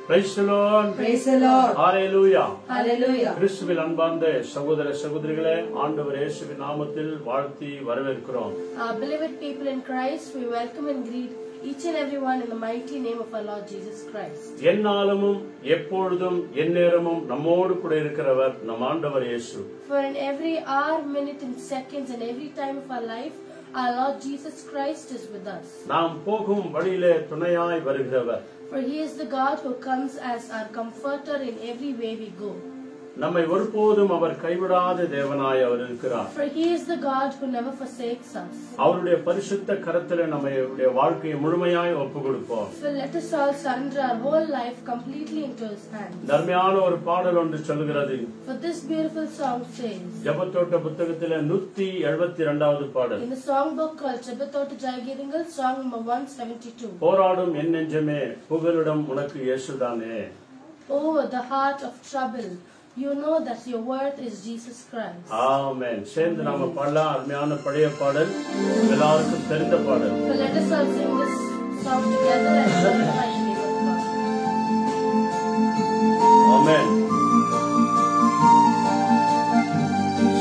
Praise the Lord. Praise the Lord. Hallelujah. Hallelujah. கிறிஸ்துவில் அன்பார்ந்த சகோதர சகோதரிகளே, ஆண்டவர் இயேசுவின் நாமத்தில் வாழ்த்தி வரவேற்கிறோம். Beloved people in Christ, we welcome and greet each and everyone in the mighty name of our Lord Jesus Christ. எந்நாளும் எப்பொழுதும் எந்நேரமும் நம்மோடு கூட இருக்கிறவர் நம் ஆண்டவர் இயேசு. For in every hour, minute and seconds and every time of our life, our Lord Jesus Christ is with us. நாம் போகும் வழியிலே துணையாய் வருகிறவர். For he is the God who comes as our comforter in every way we go. நம்மை ஒருபோதும் அவர் கைவிடாத தேவனாய் அவர் இருக்கிறார். For he is the God who never forsakes us. அவருடைய பரிசுத்த கரத்திலே நம்முடைய வாழ்க்கையை முழுமையாய் ஒப்புக்கொடுப்போம். So let us all surrender our whole life completely into his hands. தர்மையான ஒரு பாடல் ஒன்று சொல்கிறது. For this beautiful song says, ஜெபத்தோட்ட புத்தகத்திலே 172வது பாடல். in the songbook called Jebatotta Jaigiringal, song number 172. போராடும் என் நெஞ்சமே புகலிடம் உனக்கு இயேசுதானே. Oh, the heart of trouble, you know that your worth is Jesus Christ. ஆமென். சேர்ந்து நாம பாடலாம். அருமையான பழைய பாடல், எல்லாருக்கும் தெரிந்த பாடல். So let us all sing this song together and glorify the name of God. ஆமென்.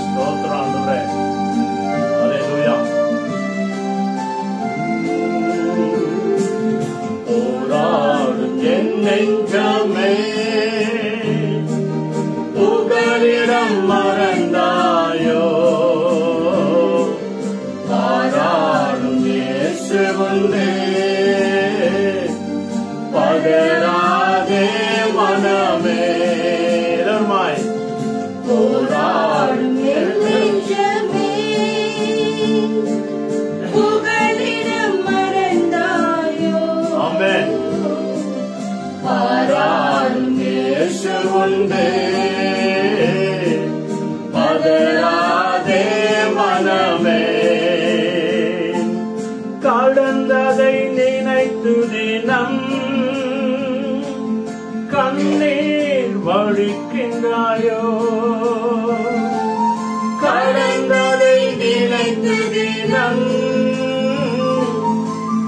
ஸ்தோத்திரம் ஆண்டவரே. ஹல்லேலூயா. போராடும் என் நெஞ்சமே புகலிடம் மறந்தாயோ, பாராடும் இயேசு முன்னே பகராதே மனமே. எல்லாருமாய் போராடும் என் நெஞ்சமே புகலிடம் மறந்தாயோ. ஆமென். பாராடும் இயேசு முன்னே பகராதே மனமே. கடந்ததை நினைத்து தினம் கண்ணீர் வடிக்கின்றாயோ, கடந்ததை நினைத்து தினம்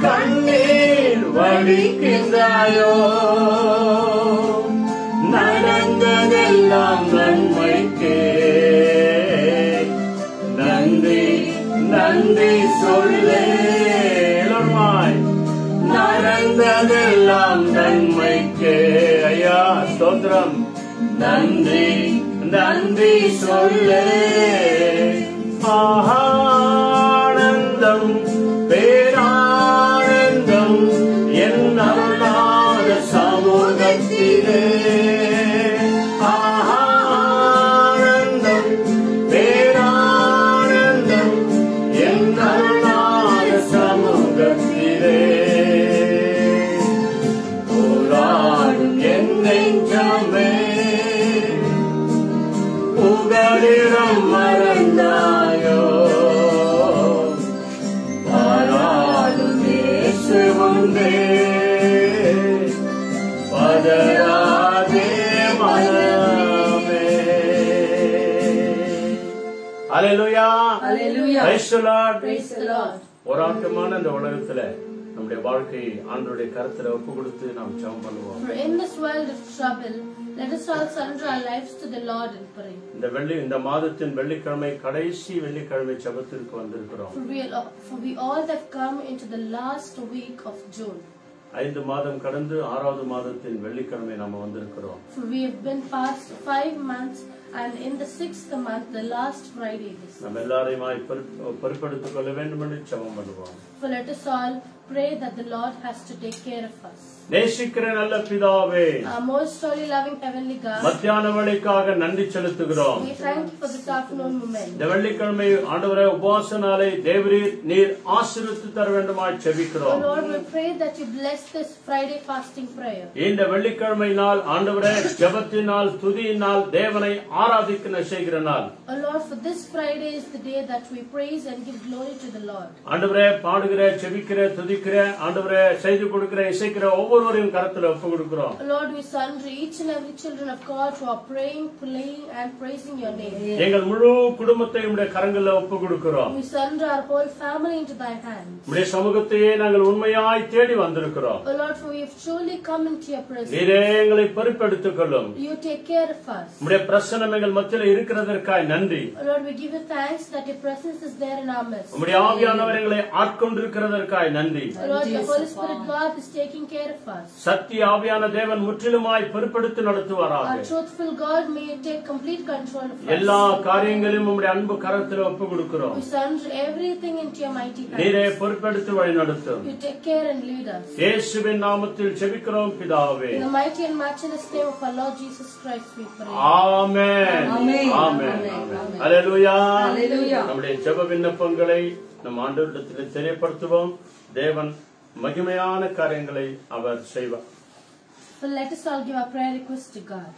கண்ணீர் வடிக்கின்றாயோ, நடந்ததெல்லாம் நன்மைக்கே நன்றி நன்றி சொல்லேமாய், நடந்ததெல்லாம் நன்மைக்கே. ஐயா ஸ்தோத்திரம். நன்றி நன்றி சொல்லே. ஆனந்தம் பேரானந்தம் என் அருளாத சமூகத்திலே. ஆனந்தம் பேரானந்தம் என் அருளாத சமூகத்திலே. போராடும் என் நெஞ்சமே புகலிடம் மறந்தாயோ, பாராடும் இயேசு முன்னே பதறாதே மனமே. ஹல்லேலூயா. Hallelujah. Praise the Lord. Praise the Lord. போராட்டமான இந்த உலகத்துல நம்முடைய வாழ்க்கையை ஆண்டவருடைய கரத்துல ஒப்பு கொடுத்து நாம் ஜெபம் பண்ணுவோம். For in this world of trouble, let us all surrender our lives to the Lord and pray. இந்த மாதத்தின் வெள்ளிக்கிழமை கடைசி வெள்ளிக்கிழமை ஜெபத்திற்கு வந்திருக்கிறோம். For we all have come into the last week of June. 5 மாதம் கடந்து 6வது மாதத்தின் வெள்ளிக்கிழமை நாம வந்திருக்கிறோம். For we have been past 5 months and in the 6th month, the last Friday this. நம்ம எல்லாரையுமாய் பொறுப்பெடுத்துக் கொள்ள வேண்டும் என்று ஜெபம் பண்ணுவோம். For let us all pray that the Lord has to take care of us. நேசிக்கிற நல்ல பிதாவே, Our most holy loving heavenly God, மத்தியான வேளைக்காக நன்றி செலுத்துகிறோம். we thank you for this afternoon moment. இந்த வெள்ளிக்கிழமை ஆண்டவரே உபவாச நாளை தேவரீர் நீர் ஆசீர்வதித்து தர வேண்டுமாய் Oh ஜெபிக்கிறோம். Lord, we pray that you bless this Friday fasting prayer. இந்த வெள்ளிக்கிழமை நாள் ஆண்டவரே ஜெபத்தினால் துதியினால் தேவனை ஆராதிக்க செய்கிற நாள். Oh Lord, for this Friday is the day that we praise and give glory to the Lord. ஆண்டவரே பாடுகிற ஜெபிக்கிற துதி ஆராதிக்கிற ஆண்டவரே செய்து கொடுக்கிற இசைக்கிற ஒவ்வொருவரையும் கரத்துல ஒப்பு கொடுக்கிறோம். Lord, we surrender each and every children of God who are praying, playing and praising your name. எங்கள் முழு குடும்பத்தை உம்முடைய கரங்கள்ல ஒப்பு கொடுக்கிறோம். We surrender our whole family into thy hands. உம்முடைய சமூகத்தையே நாங்கள் உண்மையாய் தேடி வந்திருக்கிறோம். Oh Lord, for we have truly come into your presence. நீரே எங்களை பொறுப்பெடுத்துக் கொள்ளும். You take care of us. உம்முடைய பிரசன்னம் எங்கள் மத்தியில இருக்கிறதற்காய் நன்றி. Oh Lord, we give you thanks that your presence is there in our midst. உம்முடைய ஆவியானவர் எங்களை ஆட்கொண்டிருக்கிறதற்காய் நன்றி. Oh Lord, the Holy Spirit God is taking care of us. சத்திய ஆவியான தேவன் முற்றிலுமாய் பொறுப்பெடுத்து நடத்துவாராக. Our truthful God may take complete control of us. எல்லா காரியங்களையும் உம்முடைய அன்பு கரத்தில் ஒப்பு கொடுக்கிறோம். We surrender everything into your mighty hands. நீரே பொறுப்பெடுத்து வழி நடத்தும். You take care and lead us. இயேசுவின் நாமத்தில் ஜெபிக்கிறோம் பிதாவே. In the mighty and matchless name of our Lord Jesus Christ we pray. ஆமென். ஆமென். ஆமென். ஹல்லேலூயா. ஹல்லேலூயா. நம்முடைய ஜெப விண்ணப்பங்களை நம் ஆண்டவரிடத்தில் தெரியப்படுத்துவோம். தேவன் மகிமையான காரியங்களை அவர் செய்வார். So let us all give our prayer request to God.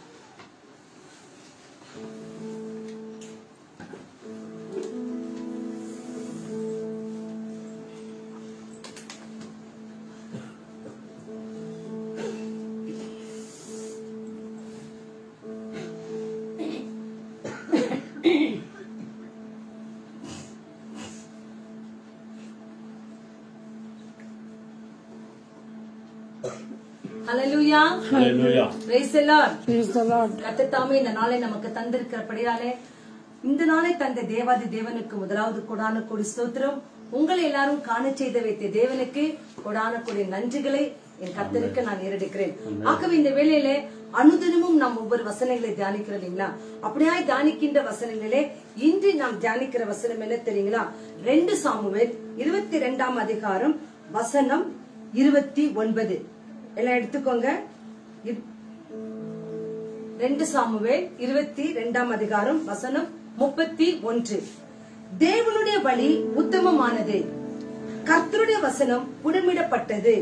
Hallelujah. Hallelujah. Praise the Lord. Praise the Lord. கர்த்தர் தாமே இந்த நாளை நமக்கு தந்திருக்கிறபடியாலே இந்த நாளை தந்த தேவாதி தேவனுக்கு முதலாவது கொடான கொடி ஸ்தோத்திரம். உங்களை எல்லாரும் காண செய்த வைத்த தேவனுக்கு கொடான கொடி நன்றிகளை என் கர்த்தருக்கு நான் ஏறெடுக்கிறேன். ஆகவே இந்த வேளையிலே அனுதினமும் நாம் ஒவ்வொரு வசனங்களை தியானிக்கிறோம் இல்லைங்களா? அப்படியாய் தியானிக்கின்ற வசனங்களே இன்று நாம் தியானிக்கிற வசனம் என்ன தெரியுங்களா? 2 சாமுவேல் 22 அதிகாரம் வசனம் 29. எல்லாம் எடுத்துக்கோங்க. 2 சாமுவேல் 22 அதிகாரம் வசனம் 31. தேவனுடைய வழி உத்தமமானது, கர்த்தருடைய வசனம் புடமிடப்பட்டது,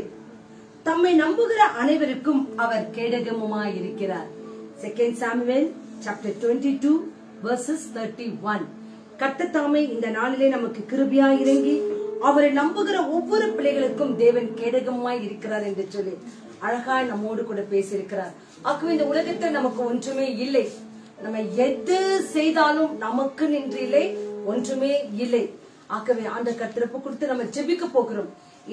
தம்மை நம்புகிற அனைவருக்கும் அவர் கேடகமுமாயிருக்கிறார். 2 சாமுவேல் chapter 22 verses 31. கர்த்தர் தாமே இந்த நாளிலே நமக்கு கிருபையாய் இறங்கி அவரை நம்புகிற ஒவ்வொரு பிள்ளைகளுக்கும் தேவன் கேடகமாய் இருக்கிறார் என்று சொல்லி அழகாய் நம்மோடு கூட பேசியிருக்கிறார். ஆகவே இந்த உலகத்தில் நமக்கு ஒன்றுமே இல்லை. நம்ம எது செய்தாலும் நமக்கு நின்றில்லை, ஒன்றுமே இல்லை. ஆகவே ஆண்ட கர்த்தரப்பு கொடுத்து நம்ம ஜெபிக்க போகிறோம்.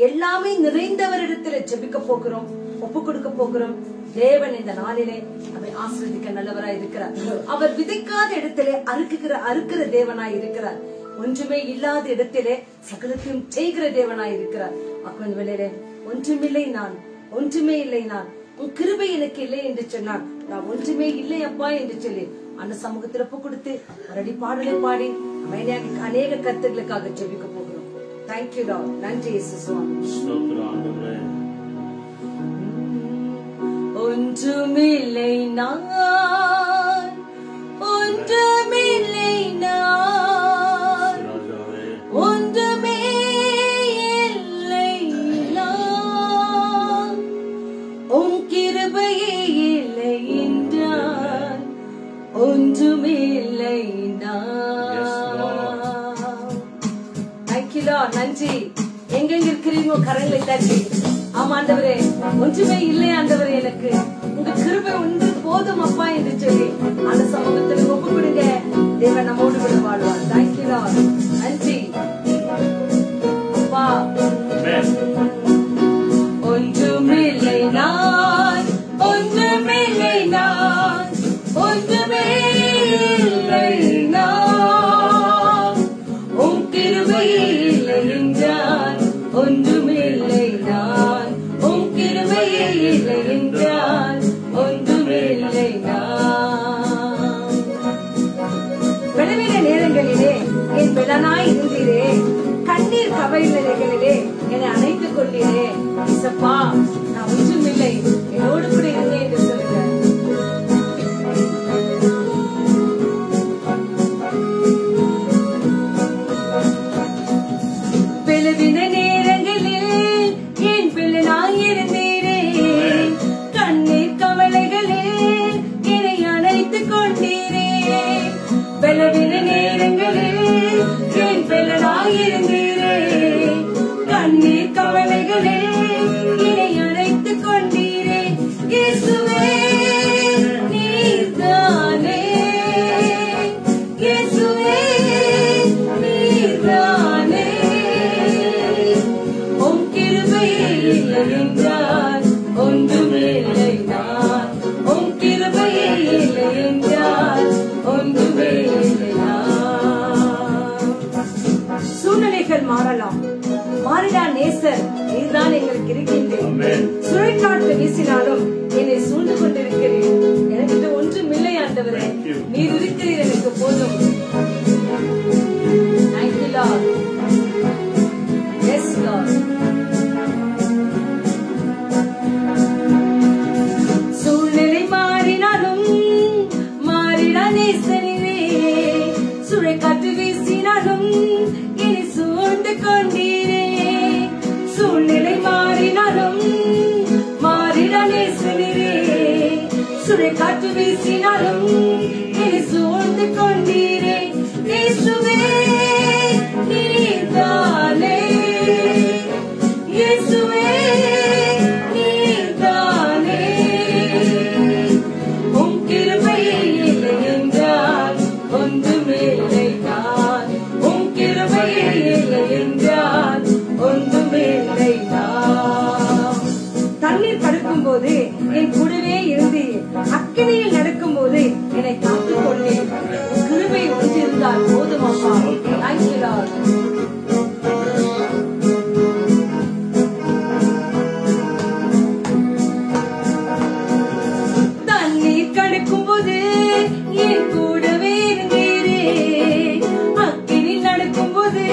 எல்லாமே நிறைந்தவரிடத்துல ஜெபிக்க போகிறோம், ஒப்பு கொடுக்க போகிறோம். தேவன் இந்த நாளிலே நம்மை ஆசீர்வதிக்க நல்லவராய் இருக்கிறார். அவர் விதைக்காத இடத்திலே அறுக்கிற தேவனாய் இருக்கிறார். ஒன்றுமே இல்லாத இடத்திலே சகலத்தையும் செய்கிற தேவனாய் இருக்கிறார். அப்ப இந்த வேளையிலே ஒன்றுமே இல்லை நான் உன் கிருபை எனக்கு இல்லை என்று சொன்னார். நான் ஒன்றுமே இல்லை அப்பா என்று சொல்லி அந்த சமூகத்தில் ஒப்பு கொடுத்து மறுபடி பாடலை பாடி அநேக கருத்துக்களுக்காக ஜெபிக்க போகிறோம். Thank you Lord. நன்றி இயேசு சுவாமி. ஒன்றுமில்லை நான், ஒன்றுமில்லை நான், ஒன்றுமே இல்லை நான், உம் கிருபையே இல்லை என்றால் ஒன்றுமில்லை நான். Thank you Lord. நன்றி. எங்கெங்க இருக்கிறீங்களோ கரங்களை தட்டி ஆமாண்டவரே ஒன்றுமே இல்லை ஆண்டவரே, எனக்கு உங்க கிருபை ஒன்று போதும் அப்பா என்று சொல்லி அந்த சமூகத்தில் ஒப்பு கொடுங்க. தேவன் நம்மோடு கூட வாழ்வார். Thank you Lord. நன்றி அப்பா. ஒன்றுமில்லை நான், ஒன்றுமில்லை நான், ஒன்றுமே இல்லை நான், உம் கிருபையே இல்லை என்றால் ஒன்றுமில்லை நான், உம் கிருபையே இல்லை என்றால் ஒன்றுமில்லை நான். பலவீன நேரங்களிலே என் பலனாய் இருந்தீரே, கண்ணீர் கவலைகளிலே என்னை அணைத்துக் கொண்டீரே. இசப்பா நான் ஒன்றுமில்லை, என்னோடு கூட இருந்தேன் என்று சொல்லுங்க. பலவீன நேரங்களில் என் பிள்ளையாய் இருந்தீரே, கண்ணீர் கவலைகளில் என்னை அணைத்துக் கொண்டீரே. பலவீன நேரங்களில் என் பிள்ளையாய் இருந்தீரே, கண்ணீர் கவலைகளில் உனக்கு இருக்கின்றேன். Amen. சுழற்காற்று வீசினாலும் என்னை சூழ்ந்து கொண்டிருக்கிறேன். எனக்கிட்ட ஒன்றும் இல்லை ஆண்டவரே, Thank you. நீர் இருக்கிறீர், எனக்கு போதும். Thank you, Lord. Yes, Lord. சூழ்நிலை மாறினாலும் மாறிட நேசனே, சுழற்காற்று வீசினாலும் என்னை சூழ்ந்து கொண்டீரே. சூழ்நிலை மாறினாலும் மாறிட நேசனே, சுழற்காற்று வீசினாலும் என்னை சூழ்ந்து கொண்டீரே. இயேசுவே நீர்தானே, இயேசுவே நீர்தானே. உம் கிருபையே இல்லை என்றால் ஒன்றுமில்லை நான். உம் கிருபையே இல்லை என்றால் ஒன்றுமில்லை நான். தண்ணீர் படுக்கும் போது என் கூடவே இருந்து அக்கினியில் நடக்கும் போது என்னை காத்துக் கொண்டேன். கிருபை ஒன்றிருந்தால் போதும் அப்பா. Thank you, Lord. தண்ணீர் கடக்கும் போது என் கூடவே இருந்தீரே, அக்கினியில் நடக்கும் போது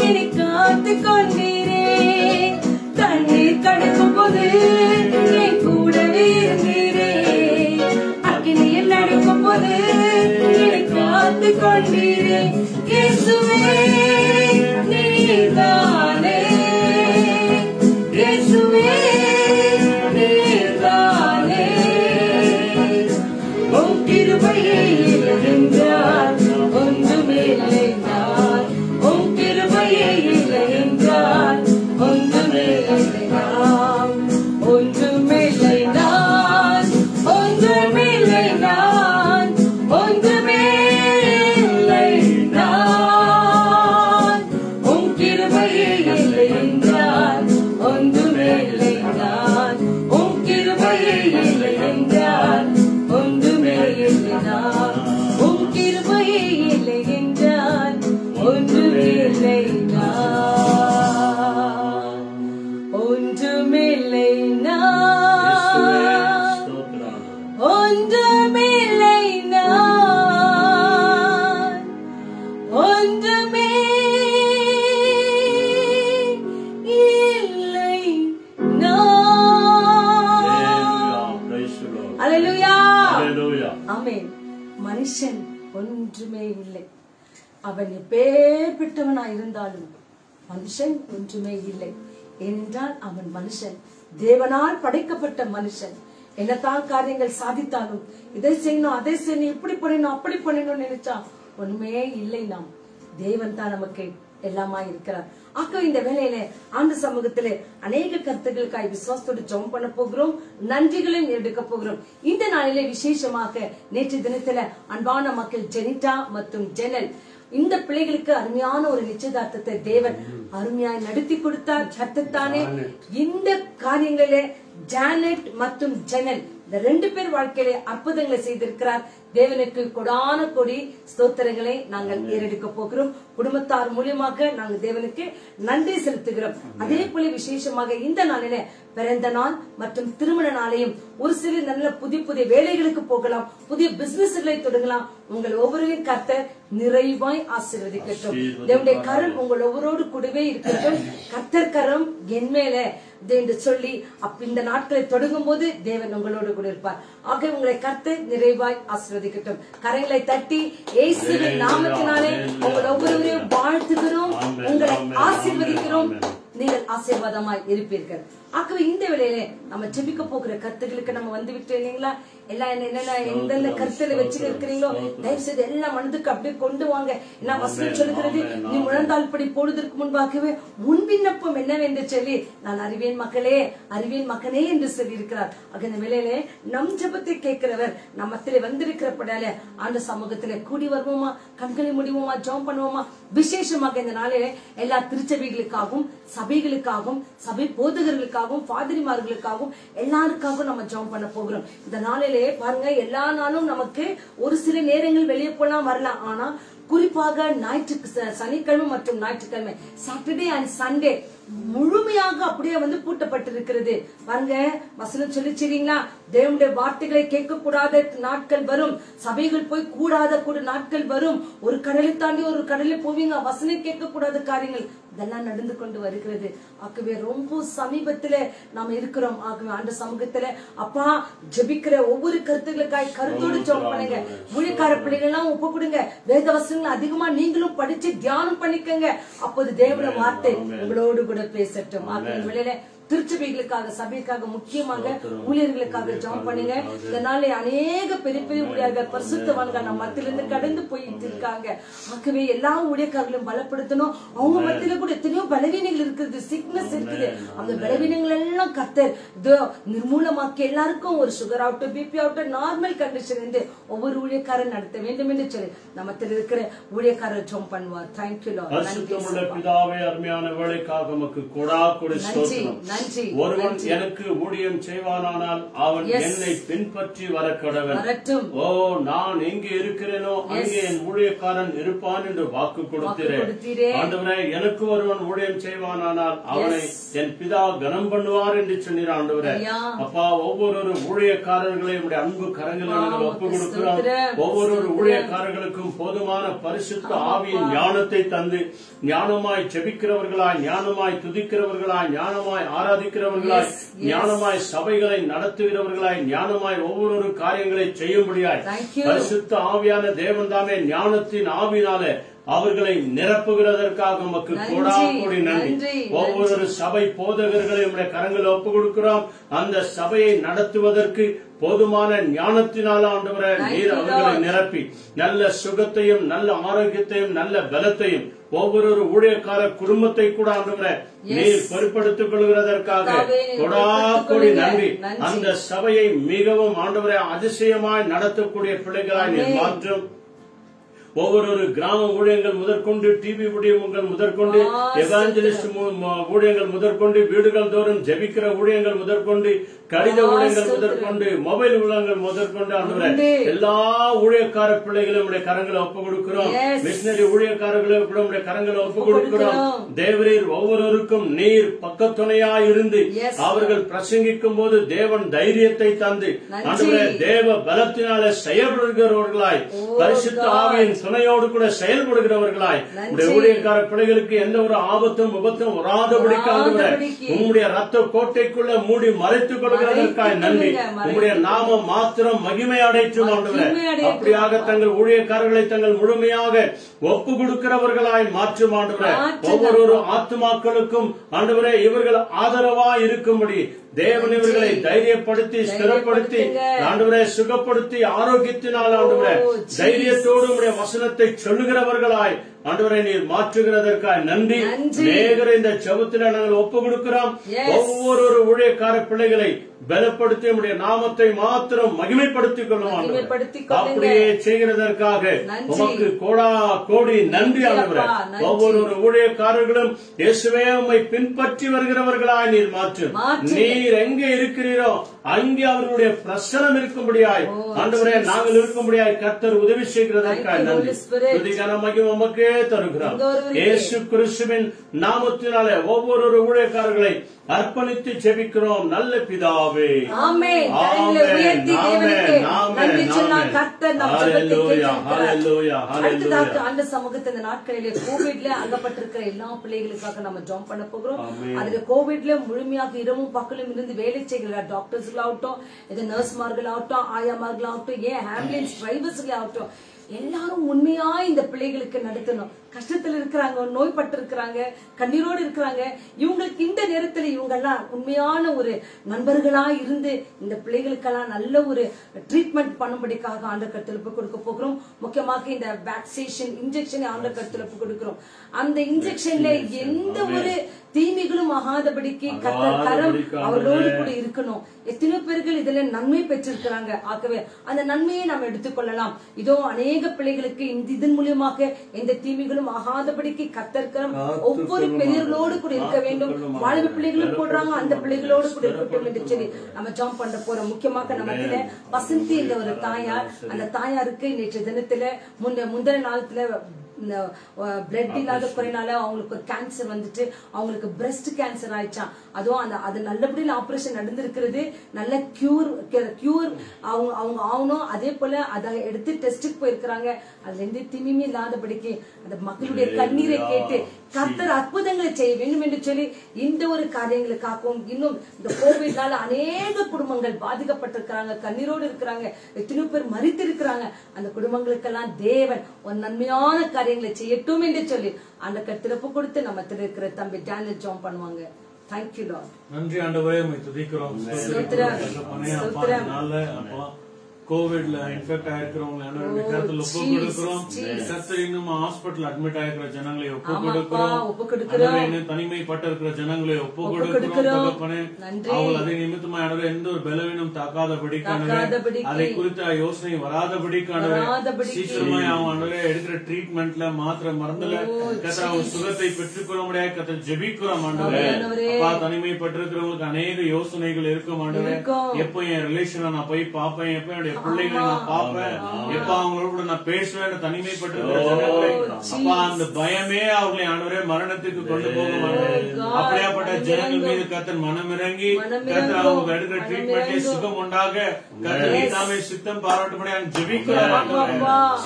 என்னை காத்துக் கொண்டீரே. தண்ணீர் கடக்கும் போது என் கூடவே இருந்தீரே, அக்கினியில் நடக்கும் போது என்னை காத்துக் கொண்டீரே. இயேசுவே நீர்தானே, இயேசுவே நீர்தானே. உம் கிருபையே இல்லை என்றால் ஒன்றுமில்லை நான். உம் கிருபையே இல்லை என்றால் ஒன்றுமில்லை நான். ஒன்றுமில்லை நான், ஒன்றுமில்லை நான், ஒன்றுமில்லை நான். உம் கிருபையே இல்லை என்றால் ஒன்றுமில்லை நான். உம் கிருபையே இல்லை என்றால் ஒன்றுமில்லை நான். உம் கிருபையே இல்லை என்றால் ஒன்றுமில்லை நான். ஒன்றுமில்லை நான், ஒன்றுமில்லை நான், ஒன்றுமே இல்லை நான். Praise the Lord. Hallelujah. Hallelujah. ஆமென். மனுஷன் ஒன்றுமே இல்லை. அவன் எப்பேற்பட்டவனாய் இருந்தாலும் மனுஷன் ஒன்றுமே இல்லை. ஏனென்றால் அவன் மனுஷன், தேவனால் படைக்கப்பட்ட மனுஷன். என்னத்தான் காரியங்கள் சாதித்தாலும் இதை செய்யணும் அதை செய்யணும் இப்படி பண்ணணும் அப்படி பண்ணணும்னு நினைச்சா ஒண்ணுமே இல்லை. நாம் தேவன் தான் நமக்கு எல்லாமா இருக்கிறார். ஆக இந்த வேளையில ஆண்டு சமூகத்திலே அநேக கருத்துக்களுக்காய் விசுவாசத்தோடு ஜெபம் பண்ண போகிறோம். நன்றிகளையும் எடுக்க போகிறோம். இந்த நாளிலே விசேஷமாக நேற்று தினத்துல அன்பான மக்கள் ஜெனிட்டா மற்றும் ஜெனல் இந்த பிள்ளைகளுக்கு அருமையான ஒரு நிச்சயதார்த்தத்தை தேவன் அருமையாய் நடத்தி கொடுத்தார். சத்தத்தானே இந்த காரியங்களே ஜானட் மற்றும் ஜெனல் இந்த 2 பேர் வாழ்க்கையிலே அற்புதங்களை செய்திருக்கிறார். தேவனுக்கு கொடான கொடி ஸ்தோத்திரங்களை நாங்கள் ஏறெடுக்க போகிறோம். குடும்பத்தார் மூலியமாக நாங்கள் தேவனுக்கு நன்றி செலுத்துகிறோம். அதே போல விசேஷமாக இந்த நாளிலே பிறந்த நாள் மற்றும் திருமண நாளையும் ஒரு சில நல்ல புதிய புதிய வேலைகளுக்கு போகலாம், புதிய பிசினஸ்களை தொடங்கலாம். உங்கள் ஒவ்வொருவரையும் கர்த்தர் நிறைவாய் ஆசீர்வதிக்கட்டும். தேவனுடைய கரம் உங்கள் ஒவ்வொருவரோடு கூடவே இருக்கட்டும். கர்த்தர் கரம் என் மேல என்று சொல்லி இந்த நாட்களை தொடங்கும் போது தேவன் உங்களோடு கூட இருப்பார். ஆக உங்களை கர்த்தர் நிறைவாய் ஆசீர்வதிக்கட்டும். கரங்களை தட்டி இயேசுவின் நாமத்தினாலே உங்கள் ஒவ்வொருவரையும் வாழ்த்துகிறோம், உங்களை ஆசீர்வதிக்கிறோம். நீங்கள் ஆசீர்வாதமாய் இருப்பீர்கள். ஆகவே இந்த வேளையிலே நம்ம ஜெபிக்க போகிற கருத்துக்களுக்கு நம்ம வந்து விட்டு இல்லைங்களா, எல்லாம் என்னென்ன எந்தெந்த கருத்துல வச்சு இருக்கிறீங்களோ தயவு செய்து எல்லா மனதுக்கு அப்படியே கொண்டு வாங்க. நான் வசனம் சொல்லுகிறது, நீ முழந்தால் படி போடுவதற்கு முன்பாகவே உன் விண்ணப்பம் என்னவென்று சொல்லி நான் அறிவேன் மக்களே அறிவேன் மகனே என்று சொல்லி இருக்கிறார். ஆக இந்த வேளையிலே நம் ஜெபத்தை கேட்கிறவர் நம் மத்தியிலே வந்திருக்கிறப்படால ஆண்டு சமூகத்திலே கூடி வருவோமா, கண்களை முடிவோமா, ஜெபம் பண்ணுவோமா. விசேஷமாக இந்த நாளிலே எல்லா திருச்சபைகளுக்காகவும் சபைகளுக்காகவும் சபை போதகர்களுக்காகவும் பாதிரிமார்களுக்காகவும் எல்லாருக்காகவும் நம்ம ஜெபம் பண்ண போகிறோம். இந்த நாளிலே பாருங்க, எல்லா நாளும் நமக்கு ஒரு சில நேரங்கள் வெளியே போலாம் வரலாம். ஆனா குறிப்பாக சனிக்கிழமை மற்றும் ஞாயிற்றுக்கிழமை சாட்டர்டே அண்ட் சண்டே முழுமையாக அப்படியே பூட்டப்பட்டிருக்கிறது. பாருங்க, வசனம் சொல்லிச்சீங்களா, தேவனுடைய வார்த்தைகளை கேட்க கூடாத நாட்கள் வரும், சபைகள் போய் கூடாத நாட்கள் வரும், ஒரு கடலை தாண்டி ஒரு கடலை போவீங்க, வசனம் கேட்க கூடாத காரியங்கள் இதெல்லாம் நடந்து கொண்டு வருகிறது. ஆகவே ரொம்ப சமீபத்துல நாம இருக்கிறோம். ஆகவே அந்த சமூகத்துல அப்பா ஜெபிக்கிற ஒவ்வொரு கருத்துக்களுக்காய் கருத்தோடு ஜெபம் பண்ணுங்க. ஊழியக்கார பிள்ளைகள் எல்லாம் ஒப்பு கொடுங்க. வேத வசனங்களை அதிகமா நீங்களும் படிச்சு தியானம் பண்ணிக்கங்க. அப்போது தேவனுடைய வார்த்தை உங்களோடு கூட பேசட்டும். ஆகவே வெளியில திருச்சபைகளுக்காக, சபைக்காக, முக்கியமாக ஊழியர்களுக்காக ஜெபம் பண்ணுங்க. இதனால அநேக பெரிய பெரிய ஊழியர்கள் பரிசுத்தவான்கள் நம்ம மத்தியிலிருந்து கடந்து போயிட்டு இருக்காங்க. ஆகவே எல்லா ஊழியக்காரர்களும் பலப்படுத்தணும். அவங்க மத்தியில கூட எத்தனையோ பலவீனங்கள் இருக்குது, சிக்னஸ் இருக்குது. அந்த பலவீனங்கள் எல்லாம் கர்த்தர் நிர்மூலமாக்கி எல்லாருக்கும் ஒரு சுகர் ஆகட்டும், பிபி ஆகட்டும், நார்மல் கண்டிஷன் இருந்து ஒவ்வொரு ஊழியக்காரன் நடத்த வேண்டும் என்று சொல்லி நம்மத்தில் இருக்கிற ஊழியக்காரர் ஜெபம் பண்ணுவார். Thank you Lord. பிதாவே, அருமையான வேலைக்காக உமக்கு கொடாக்கொடி ஸ்தோத்திரம். ஒருவன் எனக்கு ஊழியம் செய்வானானால் அவன் என்னை பின்பற்றி வர கடவன். ஓ, நான் எங்கே இருக்கிறேனோ அங்கே என் ஊழியக்காரன் இருப்பான் என்று வாக்கு கொடுத்தீரே. ஆண்டவரே, எனக்கு ஒருவன் ஊழியம் செய்வானானால் அவனை என் பிதா கனம் பண்ணுவார் என்று சொன்னீர். ஆண்டவரே, அப்பா, ஒவ்வொரு ஊழியக்காரர்களையும் உடைய அன்பு கரங்களில் ஒப்பு கொடுக்கிறோம். ஒவ்வொரு ஊழியக்காரர்களுக்கும் போதுமான பரிசுத்த ஆவியின் ஞானத்தை தந்து ஞானமாய் ஜெபிக்கிறவர்களாய், ஞானமாய் துதிக்கிறவர்களாய், ஞானமாய் ஆராதிக்கிறவர்களாய், ஞானமாய் சபைகளை நடத்துகிறவர்களாய், ஞானமாய் ஒவ்வொரு காரியங்களை செய்யும்படியாய் பரிசுத்த ஆவியான தேவன் தாமே ஞானத்தின் ஆவினாலே அவர்களை நிரப்புகிறதற்காக உமக்கு கோடாகோடி நன்றி. ஒவ்வொரு சபை போதகர்களை உடைய கரங்களில் ஒப்பு கொடுக்கிறோம். அந்த சபையை நடத்துவதற்கு போதுமான ஞானத்தினால ஆண்டவரே நீர் அவர்களை நிரப்பி நல்ல சுகத்தையும், நல்ல ஆரோக்கியத்தையும், நல்ல பலத்தையும் ஒவ்வொரு ஊழியக்கார குடும்பத்தை கூட ஆண்டவரே நீர் பொறுப்படுத்திக் கொள்கிறதற்காக கொடாக்கொடி நன்றி. அந்த சபையை மிகவும் ஆண்டவரே அதிசயமாய் நடத்தக்கூடிய பிள்ளைகளாய் நீர் மாற்றும். ஒவ்வொரு கிராம ஊழியங்கள் முதற்கொண்டு, டிவி ஊழியங்கள் முதற்கொண்டு, எவாஞ்சலிஸ்ட் ஊழியங்கள் முதற்கொண்டு, வீடுகள் தோறும் ஜெபிக்கிற ஊழியங்கள் முதற்கொண்டு, கடித ஊழியங்கள் முதற்கொண்டு, மொபைல் ஊழியங்கள் முதற்கொண்டு ஆண்டவரே எல்லா ஊழியக்கார பிள்ளைகளும் உடைய கரங்களை ஒப்பு கொடுக்கிறோம். மிஷனரி ஊழியக்காரர்களும் கூட உடைய கரங்களை ஒப்பு கொடுக்கிறோம். தேவரீர் ஒவ்வொருவருக்கும் நீர் பக்கத்துணையா இருந்து அவர்கள் பிரசங்கிக்கும் போது தேவன் தைரியத்தை தந்து ஆண்டவரே தேவ பலத்தினாலே செயல்படுகிறவர்களாய், பரிசுத்த ஆவியின் துணையோடு கூட செயல்படுகிறவர்களாய் உடைய ஊழியக்கார பிள்ளைகளுக்கு எந்த ஒரு ஆபத்தும் விபத்தும் வராதபடிக்காக உங்களுடைய ரத்த கோட்டைக்குள்ள மூடி மறைத்துக் கொள்கிறதற்காக நன்றி. உங்களுடைய நாமம் மாத்திரம் மகிமை அடைற்றும் ஆண்டவரே. அப்படியாக தங்கள் ஊழியக்காரர்களை தங்கள் முழுமையாக ஒப்பு கொடுக்கிறவர்களாய் மாற்றும் ஆண்டவரே. ஒவ்வொரு ஆத்துமாக்களுக்கும் ஆண்டவரே இவர்கள் ஆதரவா இருக்கும்படி தேவன் இவர்களை தைரியப்படுத்தி, ஸ்திரப்படுத்தி, ஆண்டவரே சுகப்படுத்தி, ஆரோக்கியத்தினால் ஆண்டவரே தைரியத்தோடு உடைய வசனத்தை சொல்லுகிறவர்களாய் ஆண்டவரை நீர் மாற்றுகிறதற்காக நன்றி. நேகர இந்த ஜெபத்தில நாங்கள் ஒப்பு கொடுக்கிறோம். ஒவ்வொரு ஊழியக்கார பிள்ளைகளை பலப்படுத்தி உடைய நாமத்தை மாத்திரம் மகிமைப்படுத்திக் கொள்ளும். அப்படியே செய்கிறதற்காக உமக்கு கோடா கோடி நன்றி ஆண்டவரே. ஒவ்வொரு ஊழியக்காரர்களும் இயேசுவே உம்மை பின்பற்றி வருகிறவர்களாய் நீர் மாற்றும். நீர் எங்கே இருக்கிறீரோ அங்கே அவர்களுடைய பிரசனம் இருக்கும்படியாய் ஆண்டவரே நாங்கள் இருக்கும்படியாய் கர்த்தர் உதவி செய்கிறதற்காக நன்றி. மகிமை உமக்கே தருகிறோம். இயேசு கிறிஸ்துவின் நாமத்தினாலே ஒவ்வொரு ஊழியக்காரர்களை அர்ப்பணித்து ஜெபிக்கிறோம் நல்ல பிதாவே. ஆமென். அந்த சமூகத்தை இந்த நாட்களிலே கோவிட்ல அகப்பட்டிருக்கிற எல்லா பிள்ளைகளுக்காக நம்ம ஜாம் பண்ண போகிறோம். அதுல கோவிட்ல முழுமையாக இரவும் பக்கலும் இருந்து வேலை செய்கிற டாக்டர்ஸ்கள் ஆகட்டும், இது நர்ஸ்மார்கள் ஆகட்டும், ஆயாமார்கள் ஆகட்டும், ஏன் ஆம்புலன்ஸ் டிரைவர்ஸ்கள் ஆகட்டும், எல்லாரும் உண்மையா இந்த பிள்ளைகளுக்கு நடத்தணும். கஷ்டத்துல இருக்கிறாங்க, நோய்பட்டு இருக்கிறாங்க, கண்ணீரோடு இருக்கிறாங்க. இவங்களுக்கு இந்த நேரத்துல இவங்க எல்லாம் உண்மையான ஒரு நண்பர்களா இருந்து இந்த பிள்ளைகளுக்கெல்லாம் நல்ல ஒரு ட்ரீட்மெண்ட் பண்ணும்படிக்காக ஆண்டவர் கருத்துல கொடுக்க போகிறோம். முக்கியமாக இந்த வேக்சினேஷன் இன்ஜெக்ஷன் ஆண்டவர் கருத்துல கொடுக்கிறோம். அந்த இன்ஜெக்ஷன்ல எந்த ஒரு தீமைகளும் ஆகாதபடிக்கு கரம் அவர்களோடு கூட இருக்கணும். எத்தனையோ பேர்கள் இதுல நன்மை பெற்றிருக்கிறாங்க. ஆகவே அந்த நன்மையை நாம் எடுத்துக்கொள்ளலாம். இதோ அநேக பிள்ளைகளுக்கு இதன் மூலியமாக எந்த தீமைகளும் ஆகாதபடிக்கு கத்தர்கரம் ஒவ்வொரு பெரியர்களோடு கூட இருக்க வேண்டும். வாழ்வு பிள்ளைகளும் போடுறாங்க, அந்த பிள்ளைகளோடு கூட இருக்கட்டும் என்று சொல்லி நம்ம ஜாம் பண்ண போறோம். முக்கியமாக நம்ம வசந்தி என்ற ஒரு தாயார், அந்த தாயாருக்கு நேற்று தினத்துல முந்தின நாளத்துல பிளட் இல்லாத குறைனால அவங்களுக்கு கேன்சர் வந்துட்டு அவங்களுக்கு பிரஸ்ட் கேன்சர் ஆயிடுச்சான். அதுவும் அது நல்லபடியில் ஆபரேஷன் நடந்திருக்கிறது, நல்ல கியூர் அவங்க ஆகணும். அதே போல அதை எடுத்து டெஸ்டுக்கு போயிருக்கிறாங்க. அதுல எந்த திமியுமே இல்லாதபடிக்கு அந்த மக்களுடைய கண்ணீரை கேட்டு கர்த்தர் அற்புதங்களை செய்ய வேண்டும் என்று சொல்லி இந்த ஒரு காரியங்களுக்காகவும் இன்னும் இந்த கோவிட்னால அநேக குடும்பங்கள் பாதிக்கப்பட்டிருக்கிறாங்க, கண்ணீரோடு இருக்கிறாங்க, எத்தனையோ பேர் மரித்து இருக்கிறாங்க. அந்த குடும்பங்களுக்கெல்லாம் தேவன் ஒரு நன்மையான காரியங்களை செய்யட்டும் என்று சொல்லி அந்த கத்திரப்பு கொடுத்து நம்ம இருக்கிற தம்பி டேனியல் ஜாம் பண்ணுவாங்க. Thank you Lord. நன்றி ஆண்டவரே, உம்மை துதிக்கிறோம். கோவிட்ல இன்ஃபெக்ட் ஆயிருக்கிறவங்க கருத்துல ஒப்பு கொடுக்கிறோம். கர்த்தர் இன்னும் ஹாஸ்பிட்டல் அட்மிட் ஆயிருக்கிற ஜனங்களை ஒப்பு கொடுக்கிறோம். இன்னும் தனிமைப்பட்டு இருக்கிற ஜனங்களை ஒப்பு கொடுக்கிறோம். அவங்க அதை நிமித்தமா எந்த ஒரு பலவீனம் தாக்காதபடிக்கான அதை குறித்த யோசனை வராதபடிக்கான சீக்கிரமா அவங்க எடுக்கிற ட்ரீட்மெண்ட்ல மாத்திர மறந்துல கர்த்தர் அவங்க சுகத்தை பெற்றுக்கொள்ள முடியாது. கர்த்தர் ஜெபிக்கிறோம் ஆண்டவரே. அப்பா, தனிமைப்பட்டு இருக்கிறவங்களுக்கு அநேக யோசனைகள் இருக்கும் ஆண்டவரே. எப்போ என் ரிலேஷனை நான் போய் பாப்பேன், எப்ப என்னுடைய பிள்ளைகளை நான் பாப்பேன், எப்ப அவங்களோட நான் பேசுவேன், தனிமைப்பட்டு அப்பா அந்த பயமே அவர்களை ஆண்டவரே மரணத்துக்கு கொண்டு போக மாட்டேன். அப்படியாப்பட்ட ஜனங்கள் மீது கர்த்தர் மனம் இறங்கி கர்த்தர் அவங்க எடுக்கிற ட்ரீட்மெண்ட்ல சுகம் உண்டாக கர்த்தர் தாமே சித்தம் பாராட்டும்படியாக ஜெபிக்கிறார்.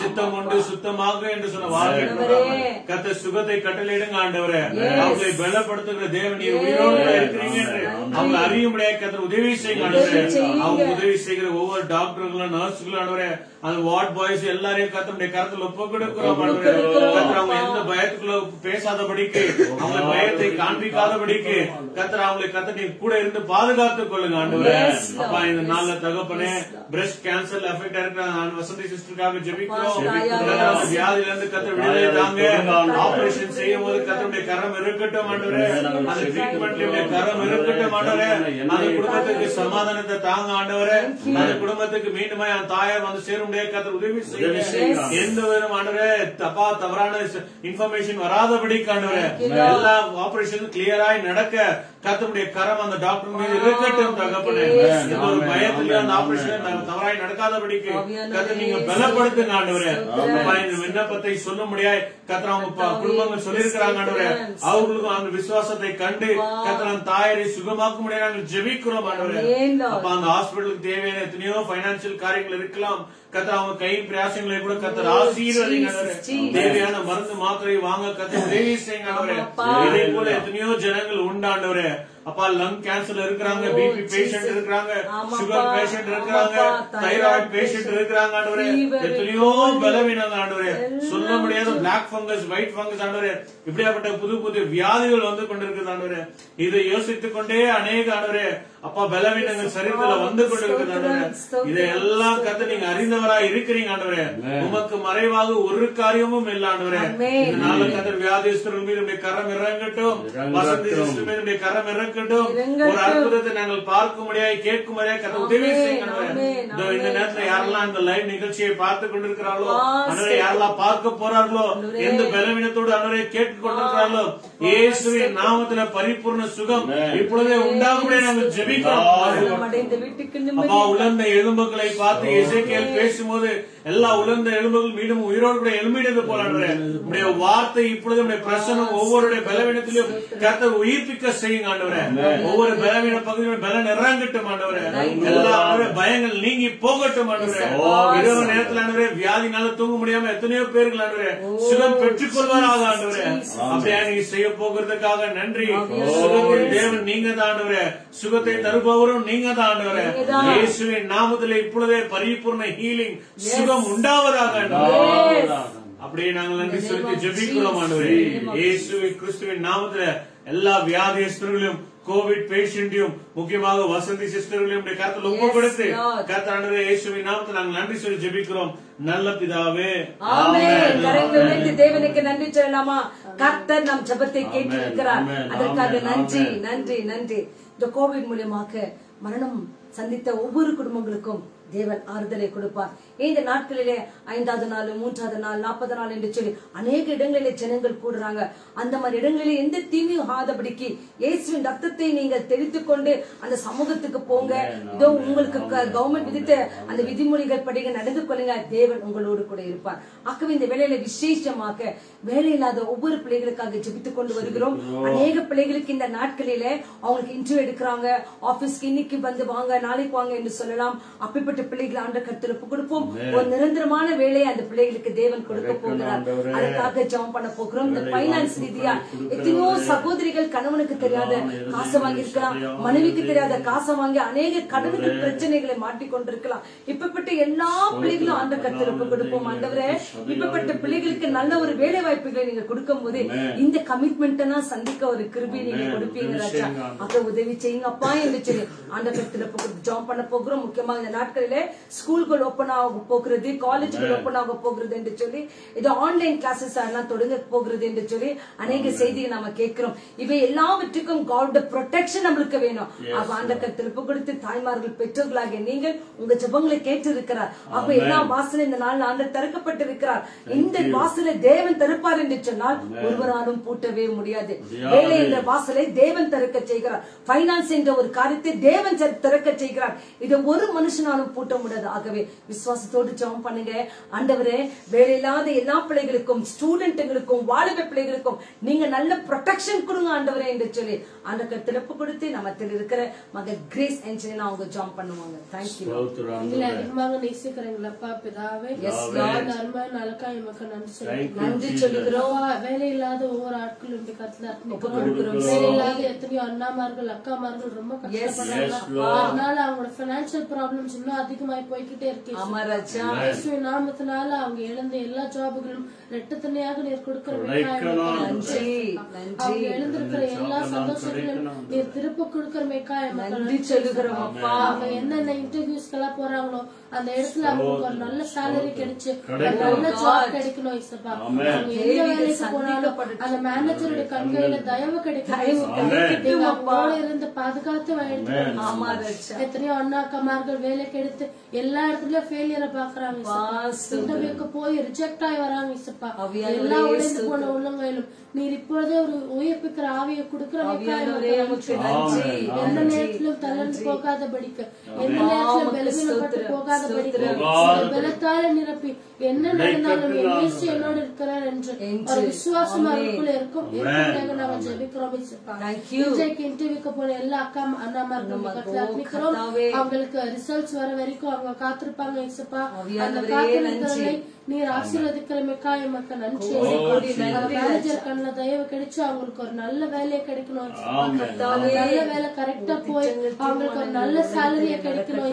சித்தம் உண்டு சுத்தமாக என்று சொன்ன வார்த்தை கர்த்தர் சுகத்தை கட்டளையிடுங்க ஆண்டவரே. அவங்களை பலப்படுத்துகிற தேவன் நீர் உயிரோடு இருக்கிறீங்க என்று அவங்க அறியும்படியாக கர்த்தர் உதவி செய்யுங்க ஆண்டவரே. அவங்க உதவி செய்கிற ஒவ்வொரு டாக்டர்களும் நர்ஸுகளும் ஆண்டவரே, அந்த வார்ட் பாய்ஸ் எல்லாரையும் கர்த்தருடைய கருத்துல ஒப்பு கொடுக்கிறோம் ஆண்டவரே. கர்த்தர் அவங்க எந்த பயத்துக்குள்ள பேசாதபடிக்கு, அவங்க பயத்தை காண்பிக்காதபடிக்கு கர்த்தர் அவங்களை கர்த்தர் நீங்க கூட இருந்து பாதுகாத்துக் கொள்ளுங்க ஆண்டவரே. அப்பா, இந்த நாள்ல தகப்பனே பிரஸ்ட் கேன்சர் அஃபெக்ட் இருக்கிற வசந்தி சிஸ்டருக்காக ஜெபிக்கிறோம். வியாதியில இருந்து கர்த்தர் விடுதலை தாங்க. ஆபரேஷன் செய்யும் போது கர்த்தருடைய கரம் இருக்கட்டும் ஆண்டவரே. அந்த ட்ரீட்மெண்ட்ல கரம் இருக்கட்டும் ஆண்டவரே. அந்த குடும்பத்துக்கு சமாதானத்தை தாங்க ஆண்டவரே. அந்த குடும்பத்துக்கு மீண்டுமா என் தாயார் வந்து சேரும் கர்த்தர் உதவி செய்யுங்க. எந்த விதம் ஆண்டவரே தப்பா தவறான இன்ஃபர்மேஷன் வராதபடி ஆண்டவரே எல்லா ஆபரேஷன் கிளியராய் நடக்க கர்த்தருடைய கரம் அந்த டாக்டர் மீது இருக்கட்டும் தகப்பனே. ஒரு பயத்துல அந்த ஆபரேஷன் தவறாய் நடக்காதபடிக்கு கர்த்தர் நீங்க பலப்படுத்துங்க ஆண்டவரே. இந்த விண்ணப்பத்தை சொல்ல முடியாது கர்த்தர் அவங்க குடும்பங்கள் சொல்லியிருக்கிறாங்க ஆண்டவரே. அவர்களுக்கும் அந்த விசுவாசத்தை கண்டு கர்த்தர் அந்த தாயாரை சுகமாக்க முடியாது நாங்கள் ஜெபிக்கிறோம் ஆண்டவரே. அப்ப அந்த ஹாஸ்பிட்டலுக்கு தேவையான எத்தனையோ பைனான்சியல் காரியங்கள் இருக்கலாம். கர்த்தர் அவங்க கை பிரயாசங்களை கூட கர்த்தர் ஆசீர்வதிங்க. தேவையான மருந்து மாத்திரை வாங்க கர்த்தர் உதவி செய்யுங்க ஆண்டவரே. இதே போல எத்தனையோ ஜனங்கள் உண்டாண்டவரே. அப்பா, லங் கேன்சர் இருக்கிறாங்க, பிபி பேஷண்ட் இருக்கிறாங்க, சுகர் பேஷண்ட் இருக்கிறாங்க, தைராய்டு பேஷண்ட் இருக்கிறாங்க ஆண்டவரே. எத்தனையோ பலவீனங்கள் ஆண்டவரே, சொல்ல முடியாத பிளாக் ஃபங்கஸ், ஒயிட் ஃபங்கஸ் ஆண்டவரே, இப்படியாப்பட்ட புது புது வியாதிகள் வந்து கொண்டிருக்கிறது ஆண்டவரே. இதை யோசித்துக் கொண்டே அநேக ஆண்டவரே அப்பா பலவீனங்கள் சரீரத்துல வந்து கொண்டிருக்கிறது ஆண்டவரே. இதையெல்லாம் கர்த்தர் நீங்க அறிந்தவராய் இருக்கிறீங்க ஆண்டவரே. உமக்கு மறைவாக ஒரு காரியமும் இல்ல ஆண்டவரே. இந்த நாள்ல கர்த்தர் வியாதிஸ்தர்கள் மீது கரம் இறங்கட்டும், வசந்தி சிஸ்டர் மீது கரம் இறங்கட்டும். ஒரு அற்புதத்தை நாங்கள் பார்க்க முடியாது, கேட்க முடியாது கர்த்தர் உதவி செய்யுங்க. இந்த நேரத்துல யாரெல்லாம் இந்த லைவ் நிகழ்ச்சியை பார்த்து கொண்டிருக்கிறார்களோ ஆண்டவரே, யாரெல்லாம் பார்க்க போறார்களோ, எந்த பலவீனத்தோடு ஆண்டவரே கேட்டுக் கொண்டிருக்கிறார்களோ, இயேசுவின் நாமத்துல பரிபூர்ண சுகம் இப்பொழுதே உண்டாகும்படி நாங்கள் ஜெபிக்கிறோம். அப்பா, உலர்ந்த எலும்புகளை பார்த்து எசேக்கியேல் பேசும்போது எல்லா உலர்ந்த எலும்புகள் மீண்டும் உயிரோடு கூட எழும்பினது போல உடைய வார்த்தை இப்பொழுது பிரசனம் ஒவ்வொருடைய பலவீனத்திலும் கர்த்தர் உயிர்ப்பிக்க செய்யுங்க ஆண்டவரே. ஒவ்வொரு பலவீன பகுதியும் பலன் இறங்கட்டும் ஆண்டவரே. எல்லா பயங்கள் நீங்கி போகட்டும் ஆண்டவரே. இரவு நேரத்தில் ஆண்டவரே வியாதினால தூங்க முடியாம எத்தனையோ பேர்கள் ஆண்டவரே சுகம் பெற்றுக் கொள்வாராக ஆண்டவரே. அப்படியே நீங்க செய்ய போகிறதுக்காக நன்றி. சுகத்தின் தேவன் நீங்க தான் ஆண்டவரே, சுகத்தை தருபவரும் நீங்க தான் ஆண்டவரே. இயேசுவின் நாமத்திலே இப்பொழுதே பரிபூர்ண ஹீலிங் சுகம் உண்டாவதாக. அப்படியே நாங்கள் நன்றி சொல்லி ஜெபிக்கிறோம் ஆண்டவரே. இயேசுவின் கிறிஸ்துவின் நாமத்திலே எல்லா வியாதியஸ்தர்களையும் கோவிட் பேஷண்டையும் முக்கியமாக வசந்தி சிஸ்டர்களையும் கருத்தில் ஒப்பு கொடுத்து கர்த்தர் ஆண்டவரே இயேசுவின் நாமத்தில் நாங்கள் நன்றி சொல்லி ஜெபிக்கிறோம் நல்ல பிதாவே. ஆமென். தேவனுக்கு நன்றி சொல்லலாமா? கர்த்தர் நம் ஜெபத்தை கேட்டிருக்கிறார். அதற்காக நன்றி நன்றி நன்றி. இந்த கோவிட் மூலமாக மரணம் சந்தித்த ஒவ்வொரு குடும்பங்களுக்கும் தேவன் ஆறுதலை கொடுப்பார். இந்த நாட்களிலே 5வது நாள், 3வது நாள், 40 நாள் என்று சொல்லி அநேக இடங்களிலே ஜனங்கள் கூடுறாங்க. அந்த மாதிரி இடங்களிலே எந்த தீமையும் ஆகாதபடிக்கு இயேசுவின் ரத்தத்தை நீங்கள் தெளித்துக் கொண்டு அந்த சமூகத்துக்கு போங்க. இதோ உங்களுக்கு கவர்மெண்ட் விதித்த அந்த விதிமொழிகள் படிங்க, நடந்து கொள்ளுங்க. தேவன் உங்களோடு கூட இருப்பார். ஆகவே இந்த வேளையில விசேஷமாக வேலை இல்லாத ஒவ்வொரு பிள்ளைகளுக்காக ஜெபித்துக் கொண்டு வருகிறோம். அநேக பிள்ளைகளுக்கு இந்த நாட்களில அவங்களுக்கு இன்டர்வியூ எடுக்கிறாங்க. ஆபீஸ்க்கு இன்னைக்கு வந்து வாங்க, நாளைக்கு வாங்க என்று சொல்லலாம். அப்படிப்பட்ட பிள்ளைகளை ஆண்டவர் கர்த்தர் ஒப்புக் கொடுப்போம். ஒரு நிரந்தரமான வேலையை அந்த பிள்ளைகளுக்கு தேவன் கொடுக்க போகிறார். அதுக்காக ஜெபம் பண்ண போகிறோம். இந்த பைனான்ஸ் ரீதியா எத்தனையோ சகோதரிகள் கணவனுக்கு தெரியாத காசை வாங்கி இருக்கலாம், மனைவிக்கு தெரியாத காசை வாங்கி அநேக கடனுக்கு பிரச்சனைகளை மாட்டிக்கொண்டிருக்கலாம். இப்பப்பட்ட எல்லா பிள்ளைகளும் ஆண்டவர் கர்த்தர் ஒப்புக் கொடுப்போம். ஆண்டவரே, இப்பப்பட்ட பிள்ளைகளுக்கு நல்ல ஒரு வேலை வாய்ப்புகளை நீங்க கொடுக்கும் போது இந்த கமிட்மெண்ட் சந்திக்க ஒரு கிருபை நீங்க கொடுப்பீங்க ராஜா. அதை உதவி செய்யுங்க அப்பா என்று சொல்லி ஆண்டவர் கர்த்தர் ஜாம் பண்ண போகிறோம். முக்கியமாக இந்த நாட்களிலே ஸ்கூல்கள் ஓபன் ஆக போகிறது, காலேஜ்கள் ஓபன் ஆக போகிறது என்று சொல்லி, இது ஆன்லைன் கிளாஸஸ் எல்லாம் தொடங்க போகிறது என்று சொல்லி அநேக செய்திகள் நாம கேட்கிறோம். இவை எல்லாவற்றுக்கும் காட் ப்ரொடெக்ஷன் நம்மளுக்கு வேணும். ஆண்டவர் கர்த்தர் கொடுத்து தாய்மார்கள் பெற்றோர்களாகிய நீங்கள் உங்க ஜெபங்களை கேட்டு இருக்கிறார். அப்ப எல்லா வாசலும் இந்த நாள் ஆண்டவர் திறக்கப்பட்டிருக்கிறார். இந்த வாசலை தேவன் திறப்பார் என்று சொன்னால் ஒருவராலும் பூட்டவே முடியாது. வேலை என்ற வாசலை தேவன் திறக்க செய்கிறார். பைனான்ஸ் என்ற ஒரு காரியத்தை தேவன் திறக்க செய்கிறார். இதை ஒரு மனுஷனாலும் பூட்ட முடியாது. ஆகவே விசுவாசத்தோடு ஜெபம் பண்ணுங்க. ஆண்டவரே, வேலை இல்லாத எல்லா பிள்ளைகளுக்கும், ஸ்டூடெண்ட்களுக்கும், வாலிப பிள்ளைகளுக்கும் நீங்க நல்ல ப்ரொடெக்ஷன் கொடுங்க ஆண்டவரே என்று சொல்லி ஆண்டவர் திறப்பு கொடுத்து நம்மத்தில் இருக்கிற மக கிரேஸ் என்ஜினியர் அவங்க ஜாம் பண்ணுவாங்க. தேங்க்யூ. எங்களை அதிகமாக நேசிக்கிறீங்களப்பா பிதாவே. நன்றி சொல்லுகிறோம். வேலை இல்லாத ஒவ்வொரு ஆட்களும் இந்த கத்துல வேலை இல்லாத எத்தனையோ அண்ணாமார்கள் அக்காமார்கள் ரொம்ப கஷ்டப்படுறாங்க. அதனால அவங்களோட பைனான்சியல் ப்ராப்ளம்ஸ் இன்னும் அதிகமாய் போய்கிட்டே இருக்கு. நாமத்தினால அவங்க இழந்த எல்லா ஜாபுகளும் ரெட்டத்தனையாக நீர் கொடுக்கிற அவங்க எழுந்திருக்கிற எல்லா சந்தோஷங்களும் நீர் திருப்ப கொடுக்கிற அவங்க என்னென்ன இன்டர்வியூஸ்க்கு எல்லாம் போறாங்களோ அந்த இடத்துல அவங்களுக்கு ஒரு நல்ல சேலரி கிடைச்சு நல்ல ஜாப் கிடைக்கணும். இசப்பா, அவங்க எந்த வேலைக்கு போனாலும் அந்த மேனேஜருடைய கண்கையில தயவு கிடைக்கணும். இருந்து பாதுகாத்து எத்தனையோ அண்ணாக்கமார்கள் வேலைக்கு எடுத்து எல்லா இடத்துலயும் ஃபெயிலியரை பாக்குறாங்க. இன்டர்வியூக்கு போய் ரிஜெக்ட் ஆகி வராங்க. இசப்பா, எல்லா உடைந்து போன உள்ளங்கையிலும் நீர் இப்பொழுதே ஒரு உயிர்ப்பிக்கிற ஆவியை கொடுக்கிற எந்த நேரத்திலும் தளர்ந்து போகாதபடிக்க, எந்த நேரத்திலும் பலவீனப்பட்டு போகாதபடிக்க பலத்தால நிரப்பி என்ன நடந்தாலும் என்னோடு இருக்கிறார் என்று ஒரு விசுவாசம் அவருக்குள்ள இருக்கும். நாங்கள் ஜெபிக்கிறோம். இன்றைக்கு இன்டர்வியூக்கு போன எல்லா அக்கா அண்ணாமார்களும் அவங்களுக்கு ரிசல்ட்ஸ் வர வரைக்கும் அவங்க காத்திருப்பாங்க. இசப்பா, அந்த காத்திருக்கிறவர்களை நீர் ஆசீர்வதிக்கிறமைக்கா எமக்கு நன்றி. மேனேஜர் கண்ணுல தயவு கிடைச்சு அவங்களுக்கு ஒரு நல்ல வேலையை கிடைக்கணும். நல்ல வேலை கரெக்டா போய் அவங்களுக்கு ஒரு நல்ல சேலரிய கிடைக்கணும்.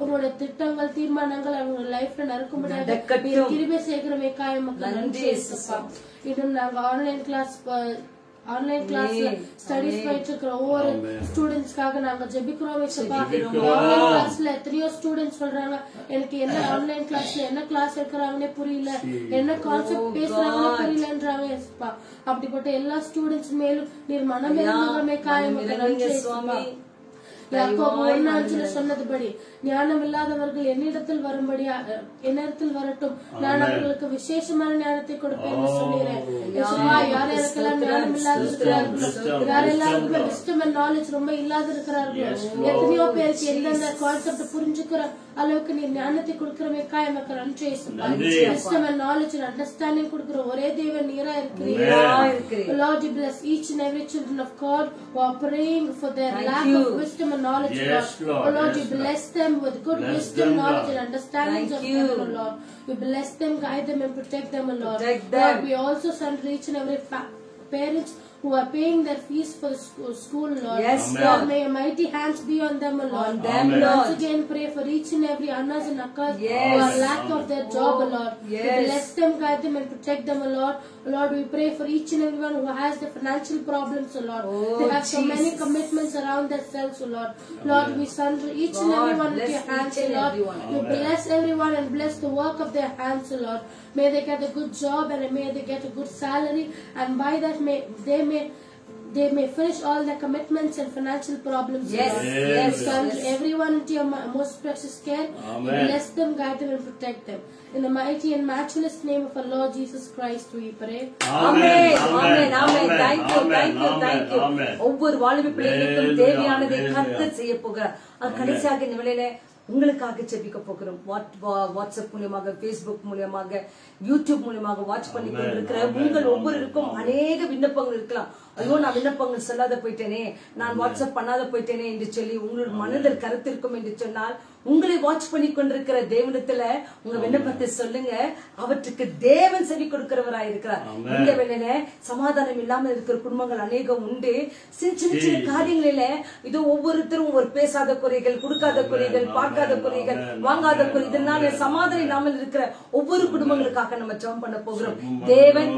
உங்களோட திட்டங்கள், தீர்மானங்கள் அவங்க லைஃப்ல நடக்க முடியாது. கிருபை செய்கிறமைக்கா எமக்கு நன்றி. இன்னும் நாங்க ஆன்லைன் கிளாஸ்ல ஸ்டடிஸ் போயிட்டு இருக்கிற ஒவ்வொரு ஸ்டூடெண்ட்ஸ்க்காக நாங்க ஜெபிக்கிறோம். ஆன்லைன் கிளாஸ்ல எத்தனையோ ஸ்டூடெண்ட்ஸ் சொல்றாங்க, எனக்கு என்ன ஆன்லைன் கிளாஸ்ல என்ன கிளாஸ் எடுக்கிறாங்கன்னே புரியல, என்ன கான்செப்ட் பேசுறாங்கன்னே புரியலன்றாங்க. அப்படிப்பட்ட எல்லா ஸ்டூடெண்ட்ஸ் மேலும் நீர் மனமே காயம். சொன்னதுபடி ஞானம் இல்லாதவர்கள் என்னிடத்தில் வரும்படியா என்னிடத்தில் வரட்டும், நான் அவர்களுக்கு விசேஷமான ஞானத்தை கொடுப்பேன் சொல்லிடுறேன். யாரெல்லாம் ஞானம் இல்லாத இருக்கிறார்களோ, யாரெல்லாம் விஸ்டம் அண்ட் நாலேஜ் ரொம்ப இல்லாத இருக்கிறார்களோ, எத்தனையோ பேருக்கு எந்தெந்த கான்செப்ட் புரிஞ்சுக்கிற அளவுக்கு நீ ஞானத்தை கொடுக்கிறமைக்கா எனக்கு நன்றி. Wisdom and knowledge and understanding கொடுக்கிற ஒரே தேவன் நீரா இருக்கிறீங்க. Lord, you bless each and every children of God who are praying for their lack of wisdom and knowledge. Oh Lord, you bless them with good wisdom, knowledge and understanding of heaven, oh Lord. You bless them, guide them and protect them, oh Lord. Lord, we also send each and every parents who are paying their fees for the school, Lord. Yes, Lord, may your mighty hands be on them, Lord. On them, Lord. Once again, pray for each and every annas and akkas who are lack of their job, Lord. Yes. We bless them, guide them, and protect them, Lord. Lord, we pray for each and everyone who has the financial problems, Lord. They have so many commitments around themselves, Lord. Lord, we surrender each and everyone into your hands, Lord. We bless everyone and bless the work of their hands, Lord. May they get a good job and may they get a good salary, and by that they may they may finish all their commitments and financial problems. Yes, Lord. yes, We commit yes. everyone into your most precious care. Amen. You bless them, guide them, and protect them. In the mighty and matchless name of our Lord Jesus Christ, we pray. Amen. Amen. Amen. Thank you. Thank you. Thank you. Amen. ஒவ்வொரு வாலிப பிள்ளைகளுக்கும் தேவையானதை கர்த்தர் செய்ய போகிறார். கடைசியாக இந்த வேளையில உங்களுக்காக ஜெபிக்க போகிறோம். வாட்ஸ்அப் மூலமாக, பேஸ்புக் மூலமாக, யூடியூப் மூலமாக வாட்ச் பண்ணி கொண்டிருக்கிற உங்கள் ஒவ்வொருவருக்கும் அநேக விண்ணப்பங்கள் இருக்கலாம். ஐயோ, நான் விண்ணப்பங்கள் சொல்லாத போயிட்டேனே, நான் வாட்ஸ்அப் பண்ணாத போயிட்டேனே என்று சொல்லி உங்களோட மனதில் கருத்து இருக்கும் என்று சொன்னால், உங்களை வாட்ச் பண்ணி கொண்டிருக்கிற தேவனத்துல உங்க விண்ணப்பத்தை சொல்லுங்க. அவற்றுக்கு தேவன் செவி கொடுக்கிறவராய் இருக்கிறார். இந்த வேளையில சமாதானம் இல்லாமல் இருக்கிற குடும்பங்கள் அநேகம் உண்டு. சின்ன சின்ன காரியங்களில இதோ ஒவ்வொருத்தரும் ஒரு பேசாத குறைகள், கொடுக்காத குறைகள், பார்க்காத குறைகள், வாங்காத குறை, இதனால சமாதானம் இல்லாமல் இருக்கிற ஒவ்வொரு குடும்பங்களுக்காக நம்ம ஜெபம் பண்ண போகிறோம். தேவன்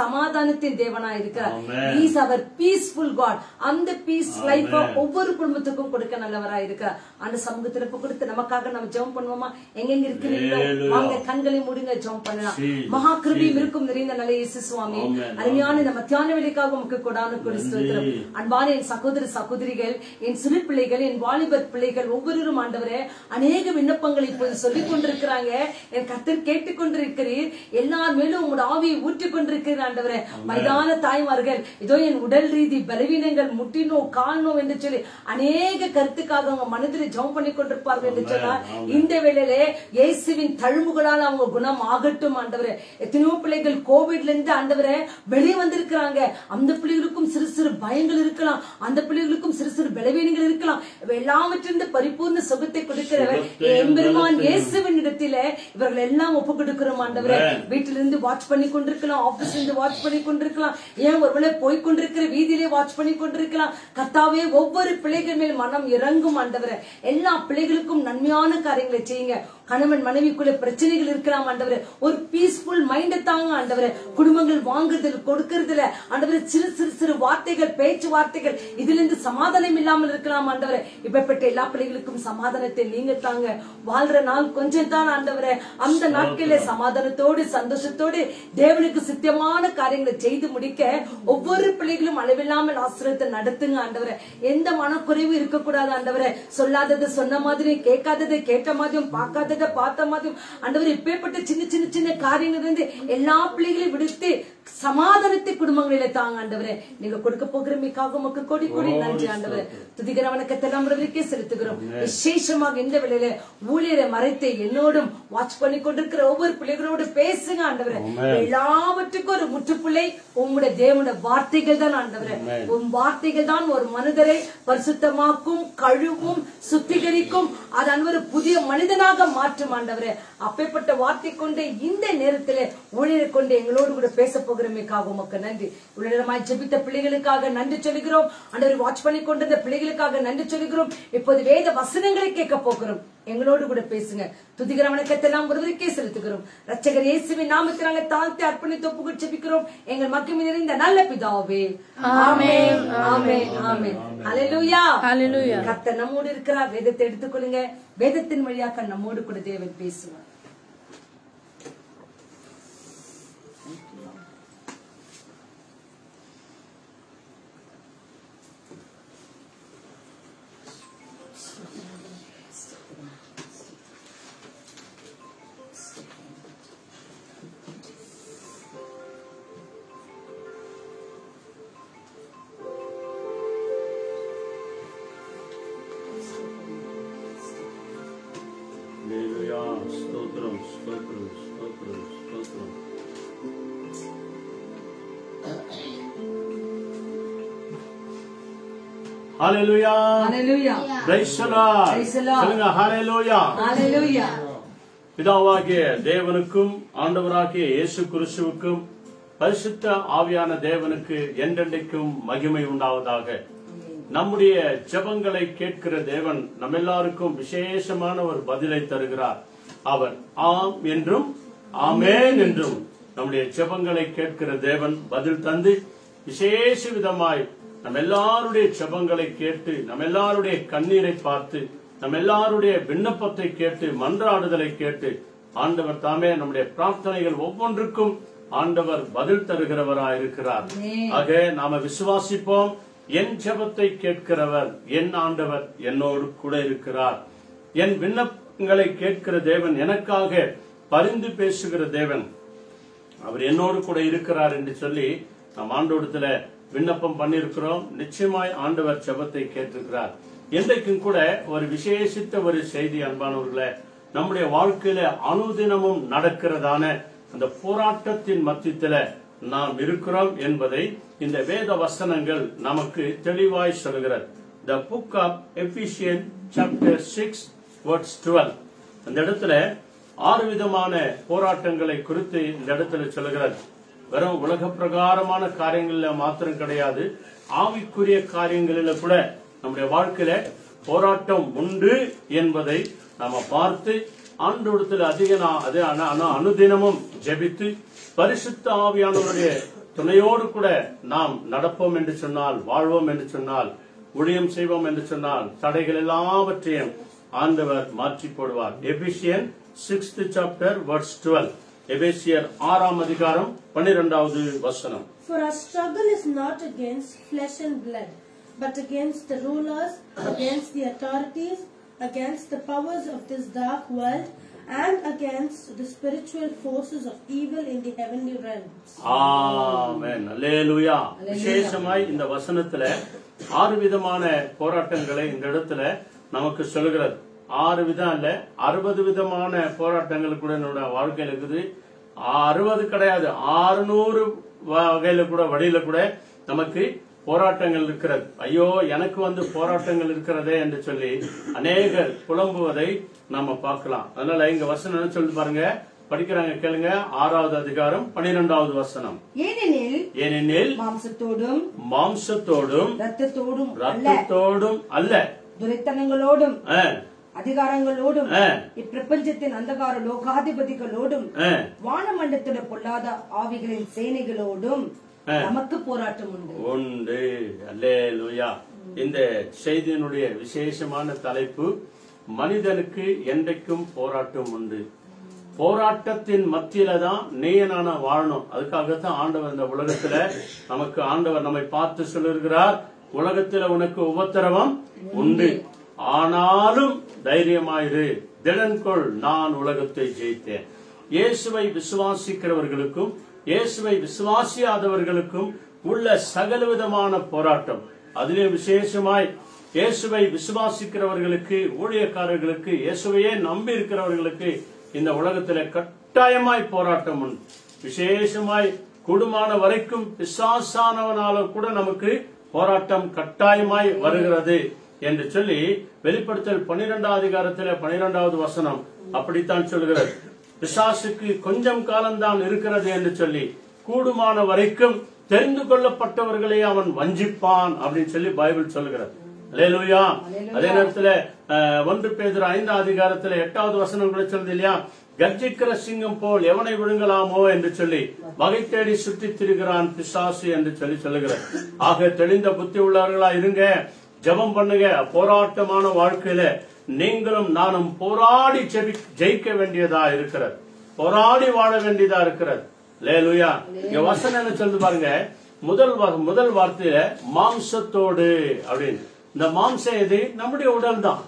சமாதானத்தின் தேவனாய் இருக்கிறார். He is our peaceful God. அந்த பீஸ் லைஃப் ஒவ்வொரு குடும்பத்துக்கும் கொடுக்க நல்லவராய் இருக்கிறார். அந்த சமூகத்துல கொடுத்து நமக்காக நம்ம ஜெபம் பண்ணுவோமா? எங்கெங்க இருக்கிறீங்களோ வாங்க, கண்களை மூடுங்க, ஜெபம் பண்ணலாம். மகா கிருபையும் இருக்கும் நிறைந்த நல்ல இயேசு சுவாமி, அருமையான இந்த மத்தியான வேளைக்காக உமக்கு கொடான கொடி ஸ்தோத்திரம். அன்பான என் சகோதர சகோதரிகள், என் சிறு பிள்ளைகள், என் வாலிபர் பிள்ளைகள் ஒவ்வொருவரும் ஆண்டவரே அநேக விண்ணப்பங்களை இப்போது சொல்லிக் கொண்டிருக்கிறாங்க. என் கர்த்தர் கேட்டுக்கொண்டிருக்கிறீர். எல்லார் மேலும் உங்களோட ஆவியை ஊற்றிக் கொண்டிருக்கிறீர் ஆண்டவரே. மைதான தாய்மார்கள், இதோ என் உடல் ரீதி பலவீனங்கள், முட்டினோ கால்னோ என்று சொல்லி அநேக கருத்துக்காக அவங்க மனதில் ஜெபம் பண்ணி கொண்டிருப்பார்கள் என்று சொன்னார். இந்த வேளையிலே இயேசுவின் தழும்புகளால் அவங்க குணம் ஆகட்டும் ஆண்டவரே. எத்தனையோ பிள்ளைகள் கோவிட்ல இருந்து ஆண்டவரே வெளியே வந்திருக்கிறாங்க. அந்த பிள்ளைகளுக்கும் சிறு சிறு பயங்கள் இருக்கலாம், அந்த பிள்ளைகளுக்கும் சிறு சிறு பலவீனங்கள் இருக்கலாம். எல்லாவற்றிலிருந்து பரிபூர்ண சுகத்தை கொடுக்கிறவர் எம்பெருமான் இயேசுவின் இடத்திலே இவர்கள் எல்லாம் ஒப்பு கொடுக்கிறோம் ஆண்டவரே. வீட்டிலிருந்து வாட்ச் பண்ணி கொண்டிருக்கலாம், ஆபீஸ்ல இருந்து வாட்ச் பண்ணி கொண்டிருக்கலாம், ஏன் ஒருவேளை போய்கொண்டிருக்கிற வீதியிலே வாட்ச் பண்ணி கொண்டிருக்கலாம். கர்த்தாவே, ஒவ்வொரு பிள்ளைகள் மேல் மனம் இறங்கும் ஆண்டவரே. எல்லா பிள்ளைகளுக்கும் நன்மையான காரியங்களை செய்யுங்க. கணவன் மனைவிக்குள்ள பிரச்சனைகள் இருக்கலாம் ஆண்டவரே, ஒரு பீஸ்ஃபுல் மைண்ட் தாங்க ஆண்டவரே. குடும்பங்கள் வாங்குறதுல கொடுக்கறதுல ஆண்டவரே சிறு சிறு சிறு வார்த்தைகள், பேச்சு வார்த்தைகள், இதுல இருந்து சமாதானம் இல்லாமல் இருக்கலாம் ஆண்டவரே. இப்பப்பட்ட எல்லா பிள்ளைகளுக்கும் சமாதானத்தை நீங்க தாங்க. வாழ்ற நாள் கொஞ்சம் தான் ஆண்டவரே. அந்த நாட்களிலே சமாதானத்தோடு சந்தோஷத்தோடு தேவனுக்கு சித்தியமான காரியங்களை செய்து முடிக்க ஒவ்வொரு பிள்ளைகளும் அளவில்லாமல் ஆசீர்வாதத்தை நடத்துங்க ஆண்டவரே. எந்த மனக்குறைவு இருக்கக்கூடாது ஆண்டவரே. சொல்லாததை சொன்ன மாதிரி, கேட்காததை கேட்ட மாதிரியும், பார்க்காததை பார்த்த மாதிரியும் ஆண்டவரே, இப்பேற்பட்ட சின்ன சின்ன சின்ன காரியங்கள் இருந்து எல்லா பிள்ளைகளையும் விடுத்து சமாதானத்தை குடும்பங்களிலே தாங்க ஆண்டவரே. நீங்க கொடுக்க போகிற மிக்காக உமக்கு கோடி கோடி நன்றி ஆண்டவரே. துதிக்கிற வணக்கத்தெல்லாம் செலுத்துகிறோம். விசேஷமாக இந்த வேளையில ஊழியரை மறைத்து என்னோடும் வாட்ச் பண்ணி கொண்டிருக்கிற ஒவ்வொரு பிள்ளைகளோடு பேசுங்க ஆண்டவரே. எல்லாவற்றுக்கும் ஒரு முற்றுப்புள்ளை உங்களுடைய தேவனுடைய வார்த்தைகள் தான் ஆண்டவரே. உன் வார்த்தைகள் தான் ஒரு மனிதரை பரிசுத்தமாக்கும், கழுவும், சுத்திகரிக்கும், அதன் ஒரு புதிய மனிதனாக மாற்றும் ஆண்டவரே. அப்பேற்பட்ட வார்த்தை கொண்டு இந்த நேரத்திலே ஊழியரை கொண்டு எங்களோடு கூட பேச போகிறமைக்காக உமக்கு நன்றி. உங்களிடமாய் ஜெபித்த பிள்ளைகளுக்காக நன்றி சொல்கிறோம் ஆண்டவரே. வாட்ச் பண்ணி கொண்டிருந்த பிள்ளைகளுக்காக நன்றி சொல்கிறோம். இப்போது வேத வசனங்களை கேட்க போகிறோம். எங்களோடு கூட பேசுங்க. துதிக்கிற வணக்கத்தெல்லாம் ஒருவருக்கே செலுத்துகிறோம். ரட்சகர் இயேசுவின் நாமத்தில் நாங்கள் தாழ்த்தி அர்ப்பணித்து ஒப்புக்கு ஜெபிக்கிறோம். எங்கள் மகிமை நிறைந்த நல்ல பிதாவே. ஆமென், ஆமென், ஆமென். ஹல்லேலூயா, ஹல்லேலூயா. கர்த்தர் நம்மோடு இருக்கிறார். வேதத்தை எடுத்துக்கொள்ளுங்க. வேதத்தின் வழியாக நம்மோடு கூட தேவன் பேசுவார். ஸ்தோத்திரம், ஸ்தோத்திரம், ஸ்தோத்திரம், ஸ்தோத்திரம். Hallelujah, hallelujah. Praise the lord. சொல்லுங்க ஹல்லேலூயா, ஹல்லேலூயா. பிதாவாகிய தேவனுக்கும் ஆண்டவராகிய இயேசு கிறிஸ்துவுக்கும் பரிசுத்த ஆவியான தேவனுக்கு என்றென்றைக்கும் மகிமை உண்டாவதாக. நம்முடைய ஜெபங்களை கேட்கிற தேவன் நம்ம எல்லாருக்கும் விசேஷமான ஒரு பதிலை தருகிறார். அவர் ஆம் என்றும் ஆமேன் என்றும் நம்முடைய ஜெபங்களை கேட்கிற தேவன் பதில் தந்து விசேஷ விதமாய் நம்ம எல்லாருடைய ஜெபங்களை கேட்டு, நம்ம எல்லாருடைய கண்ணீரை பார்த்து, நம்ம எல்லாருடைய விண்ணப்பத்தை கேட்டு, மன்றாடுதலை கேட்டு ஆண்டவர் தாமே நம்முடைய பிரார்த்தனைகள் ஒவ்வொன்றுக்கும் ஆண்டவர் பதில் தருகிறவராயிருக்கிறார். ஆக நாம விசுவாசிப்போம். என் ஜெபத்தை கேட்கிறவர் என் ஆண்டவர் என்னோடு கூட இருக்கிறார். என் விண்ணப்பங்களை கேட்கிற தேவன், எனக்காக பரிந்து பேசுகிற தேவன், அவர் என்னோடு கூட இருக்கிறார் என்று சொல்லி நாம் ஆண்டவரிடத்துல விண்ணப்பம் பண்ணியிருக்கிறோம். நிச்சயமாய் ஆண்டவர் ஜெபத்தை கேட்டிருக்கிறார். இன்றைக்கும் கூட ஒரு விசேஷித்த ஒரு செய்தி அன்பானவர்களே, நம்முடைய வாழ்க்கையில அனுதினமும் நடக்கிறதான அந்த போராட்டத்தின் மத்தியில நாம் இருக்கிறோம் என்பதை இந்த வேத வசனங்கள் நமக்கு தெளிவாய் சொல்கிறது. The book of Ephesians chapter 6 verse 12. அந்த இடத்துல 6 விதமான போராட்டங்களை குறித்து இந்த இடத்துல சொல்கிறது. வெறும் உலக பிரகாரமான காரியங்களில் மாத்திரம் கிடையாது, ஆவிக்குரிய காரியங்களில கூட நம்முடைய வாழ்க்கையில போராட்டம் உண்டு என்பதை நாம பார்த்து ஆண்டவரிடத்தில் அனுதினமும் ஜெபித்து பரிசுத்த ஆவியானவருடைய துணையோடு கூட நாம் நடப்போம் என்று சொன்னால், வாழ்வோம் என்று சொன்னால், ஊழியம் செய்வோம் என்று சொன்னால், தடைகள் எல்லாவற்றையும் ஆண்டவர் மாற்றி போடுவார். எபேசியர் 6th chapter verse 12. எபேசியர் 6ஆம் அதிகாரம் 12வது வசனம். For our struggle is not against flesh and blood, but against the rulers, against the authorities, against the powers of this dark world, and against the spiritual forces of evil in the heavenly realms. ஆமென். அல்லேலூயா. விசேஷமாய் இந்த வசனத்துல 6 விதமான போராட்டங்களை இந்த இடத்துல நமக்கு சொல்கிறது. 6 விதம் அல்ல, 60 விதமான போராட்டங்கள் கூட என்னோட வாழ்க்கையில் இருக்குது. 60 கிடையாது, 600 வகையில கூட வழியில கூட நமக்கு போராட்டங்கள் இருக்கிறது. ஐயோ எனக்கு போராட்டங்கள் இருக்கிறதே என்று சொல்லி அநேகர் புலம்புவதை நாம பார்க்கலாம். அதனால இங்க வசனம் என்ன சொல்லி பாருங்க, படிக்கிறாங்க கேளுங்க. 6வது அதிகாரம் 12வது வசனம். ஏனெனில் மாம்சத்தோடும் ரத்தத்தோடும் அல்ல, துரைத்தனங்களோடும் அதிகாரங்களோடும் இப்பிரபஞ்சத்தின் அந்தகார லோகாதிபதிகளோடும் வானமண்டலத்தில பொல்லாத ஆவிகளின் சேனைகளோடும் நமக்கு போராட்டம் உண்டு. அல்லேலூயா. இந்த செய்தியினுடைய விசேஷமான தலைப்பு, மனிதனுக்கு என்றைக்கும் போராட்டம் உண்டு. போராட்டத்தின் மத்தியில தான் நீயனான வாழணும். அதுக்காகத்தான் ஆண்டவர் இந்த உலகத்துல நமக்கு ஆண்டவர் நம்மை பார்த்து சொல்லுகிறார், உலகத்துல உனக்கு உபத்திரவம் உண்டு, ஆனாலும் தைரியமாயிரு, திடன்கொள், நான் உலகத்தை ஜெயித்தேன். இயேசுவை விசுவாசிக்கிறவர்களுக்கும் இயேசுவை விசுவாசியாதவர்களுக்கும் உள்ள சகலவிதமான போராட்டம், அதிலே விசேஷமாய் இயேசுவை விசுவாசிக்கிறவர்களுக்கு, ஊழியக்காரர்களுக்கு, இயேசுவையே நம்பி இருக்கிறவர்களுக்கு இந்த உலகத்துல கட்டாயமாய் போராட்டம் உண்டு. விசேஷமாய் கூடுமான வரைக்கும் பிசாசானவனால கூட நமக்கு போராட்டம் கட்டாயமாய் வருகிறது என்று சொல்லி வெளிப்படுத்தல் 12ஆம் அதிகாரத்தில் 12வது வசனம் அப்படித்தான் சொல்கிறது. பிசாசுக்கு கொஞ்சம் காலம்தான் இருக்கிறது என்று சொல்லி கூடுமான வரைக்கும் தெரிந்து கொள்ளப்பட்டவர்களை அவன் வஞ்சிப்பான் அப்படின்னு சொல்லி பைபிள் சொல்லுகிறது. அல்லேலூயா. அதே நேரத்துல 1 பேதுரு 5ஆம் அதிகாரத்துல 8வது வசனம் கூட சொல்லுது இல்லையா, கர்ஜிக்கிற சிங்கம் போல் எவனை விழுங்கலாமோ என்று சொல்லி வகை தேடி சுற்றி திரிகிறான் பிசாசு என்று சொல்லி சொல்லுகிறார். ஆக தெளிந்த புத்தி உள்ளவர்களா இருங்க, ஜெபம் பண்ணுங்க. போராட்டமான வாழ்க்கையில நீங்களும் நானும் போராடி ஜெயிக்க வேண்டியதா இருக்கிறது, போராடி வாழ வேண்டியதா இருக்கிறது. அல்லேலூயா. இங்க வசனம் என்ன சொல்லுது பாருங்க, முதல் வார்த்தையில மாம்சத்தோடு அப்படின்னு. இந்த மாம்சம் எது? நம்முடைய உடல் தான்.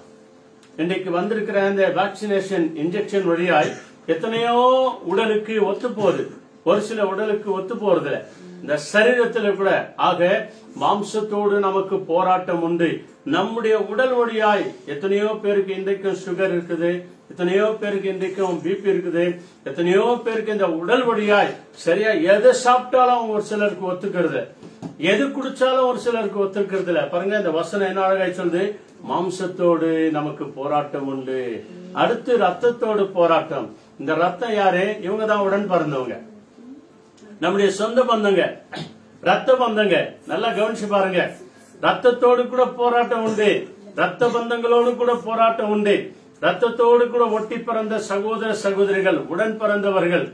இன்றைக்கு வந்திருக்கிற இந்த வேக்சினேஷன் இன்ஜெக்ஷன் வழியாய் எத்தனையோ உடலுக்கு ஒத்து போகுது, ஒரு சில உடலுக்கு ஒத்து போறதுல இந்த சரீரத்துல கூட. ஆக மாம்சத்தோடு நமக்கு போராட்டம் உண்டு. நம்முடைய உடல் வழியாய் எத்தனையோ பேருக்கு இன்றைக்கும் சுகர் இருக்குது, எத்தனையோ பேருக்கு இன்றைக்கும் பிபி இருக்குது, எத்தனையோ பேருக்கு இந்த உடல் வழியாய் சரியா எதை சாப்பிட்டாலும் ஒரு சிலருக்கு ஒத்துக்கிறது, எது குடிச்சாலும் ஒரு சிலருக்கு ஒத்துக்கிறது இல்ல. பாருங்க இந்த வசனம் என்ன அழகாய் சொல்லுது, மாம்சத்தோடு நமக்கு போராட்டம் உண்டு. அடுத்து ரத்தத்தோடு போராட்டம். இந்த ரத்தம் யாரு? இவங்க தான் உடன் பிறந்தவங்க, நம்முடைய சொந்த பந்தங்க, ரத்த பந்தங்க. நல்லா கவனிச்சு பாருங்க, ரத்தத்தோடு கூட போராட்டம் உண்டு, ரத்த பந்தங்களோடு கூட போராட்டம் உண்டு. ரத்தத்தோடு கூட ஒட்டி பிறந்த சகோதர சகோதரிகள், உடன் பிறந்தவர்கள்,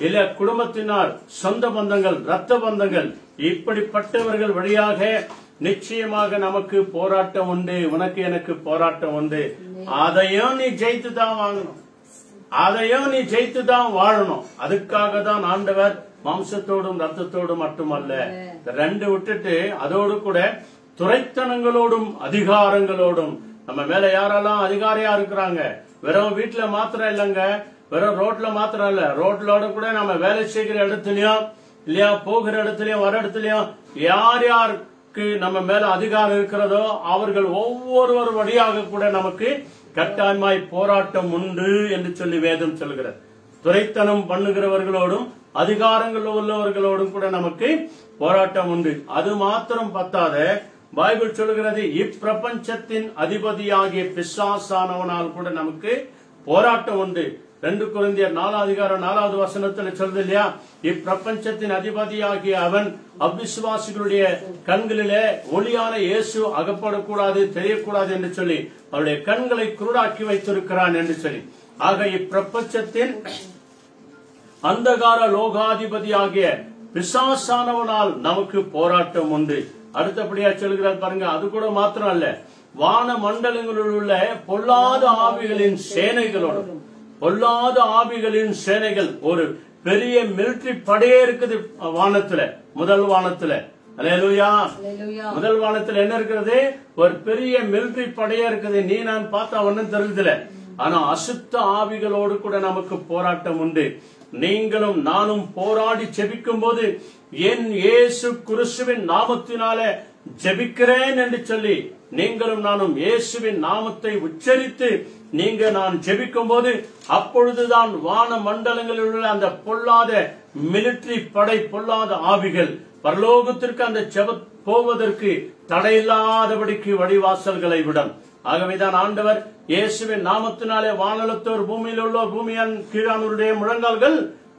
இல்ல குடும்பத்தினார், சொந்த பந்தங்கள், ரத்த பந்தங்கள், இப்படிப்பட்டவர்கள் வழியாக நிச்சயமாக நமக்கு போராட்டம் உண்டு. உனக்கு எனக்கு போராட்டம் உண்டு. அதையும் நீ ஜெயித்து தான் வாங்கணும். அதையும் நீ ஜெயித்து தான் வாழணும். அதுக்காக தான் ஆண்டவர் மாம்சத்தோடும் ரத்தத்தோடும் மட்டுமல்ல, ரெண்டு விட்டுட்டு அதோடு கூட துரைத்தனங்களோடும் அதிகாரங்களோடும். நம்ம மேல யாரெல்லாம் அதிகாரியா இருக்கிறாங்க, வெறும் வீட்டுல மாத்திரம் இல்லைங்க, வெறும் ரோட்ல மாத்திரம் இல்ல, ரோட்லோட கூட நம்ம வேலை செய்கிற இடத்துலயும் இல்லையா, போகிற இடத்துலயும் வர இடத்துலயும் யார் யாருக்கு நம்ம மேல அதிகாரம் இருக்கிறதோ அவர்கள் ஒவ்வொருவர் வழியாக கூட நமக்கு கட்டாயமாய் போராட்டம் உண்டு என்று சொல்லி வேதம் சொல்கிறது. துரைத்தனம் பண்ணுகிறவர்களோடும் அதிகாரங்கள் உள்ளவர்களோடும் கூட நமக்கு போராட்டம் உண்டு. அது மாத்திரம் பத்தாத, பைபிள் சொல்கிறது இப்பிரபஞ்சத்தின் அதிபதியாகிய பிசாசானவனால் கூட நமக்கு போராட்டம் உண்டு. 2 கொரிந்தியர் 4:4 சொல்றது இல்லையா, இப்பிரபஞ்சத்தின் அதிபதியாகிய அவன் அவிசுவாசிகளுடைய கண்களிலே ஒளியான இயேசு அகப்படக்கூடாது, தெரியக்கூடாது என்று சொல்லி அவருடைய கண்களை குருடாக்கி வைத்திருக்கிறான் என்று சொல்லி. ஆக இப்பிரபஞ்சத்தின் அந்தகார லோகாதிபதியாகிய பிசாசானவனால் நமக்கு போராட்டம் உண்டு. அடுத்தபடியா சொல்கிறார் பாருங்க, அது கூட மாத்திரம் அல்ல, வான மண்டலங்களில் உள்ள பொல்லாத ஆவிகளின் சேனைகளோடும், பொல்லாத ஆவிகளின் சேனைகள், ஒரு பெரிய மிலிட்டரி படையே இருக்குது வானத்துல, முதல் வானத்துல. அல்லேலூயா. முதல் வானத்துல என்ன இருக்கிறது? ஒரு பெரிய மிலிட்டரி படையே இருக்குது. நீ நான் பார்த்தா ஒன்னும் தெரிஞ்சதில்ல, ஆனா அசுத்த ஆவிகளோடு கூட நமக்கு போராட்டம் உண்டு. நீங்களும் நானும் போராடி ஜெபிக்கும் போது என் இயேசு கிறிஸ்துவின் நாமத்தினாலே ஜெபிக்கிறேன் என்று சொல்லி நீங்களும் நானும் இயேசுவின் நாமத்தை உச்சரித்து நான் ஜெபிக்கும் போது அப்பொழுதுதான் வான மண்டலங்களில் உள்ள அந்த பொல்லாத மிலிட்டரி படை, பொல்லாத ஆவிகள் பரலோகத்திற்கு அந்த ஜெப போவதற்கு தடையில்லாதபடிக்கு வழிவாசல்களை விடும். ஆகவேதான் ஆண்டவர் இயேசுவின் நாமத்தினாலே வானலத்தோர் பூமியில் உள்ளோர் பூமியான் கீழானோருடைய முழங்கால்கள்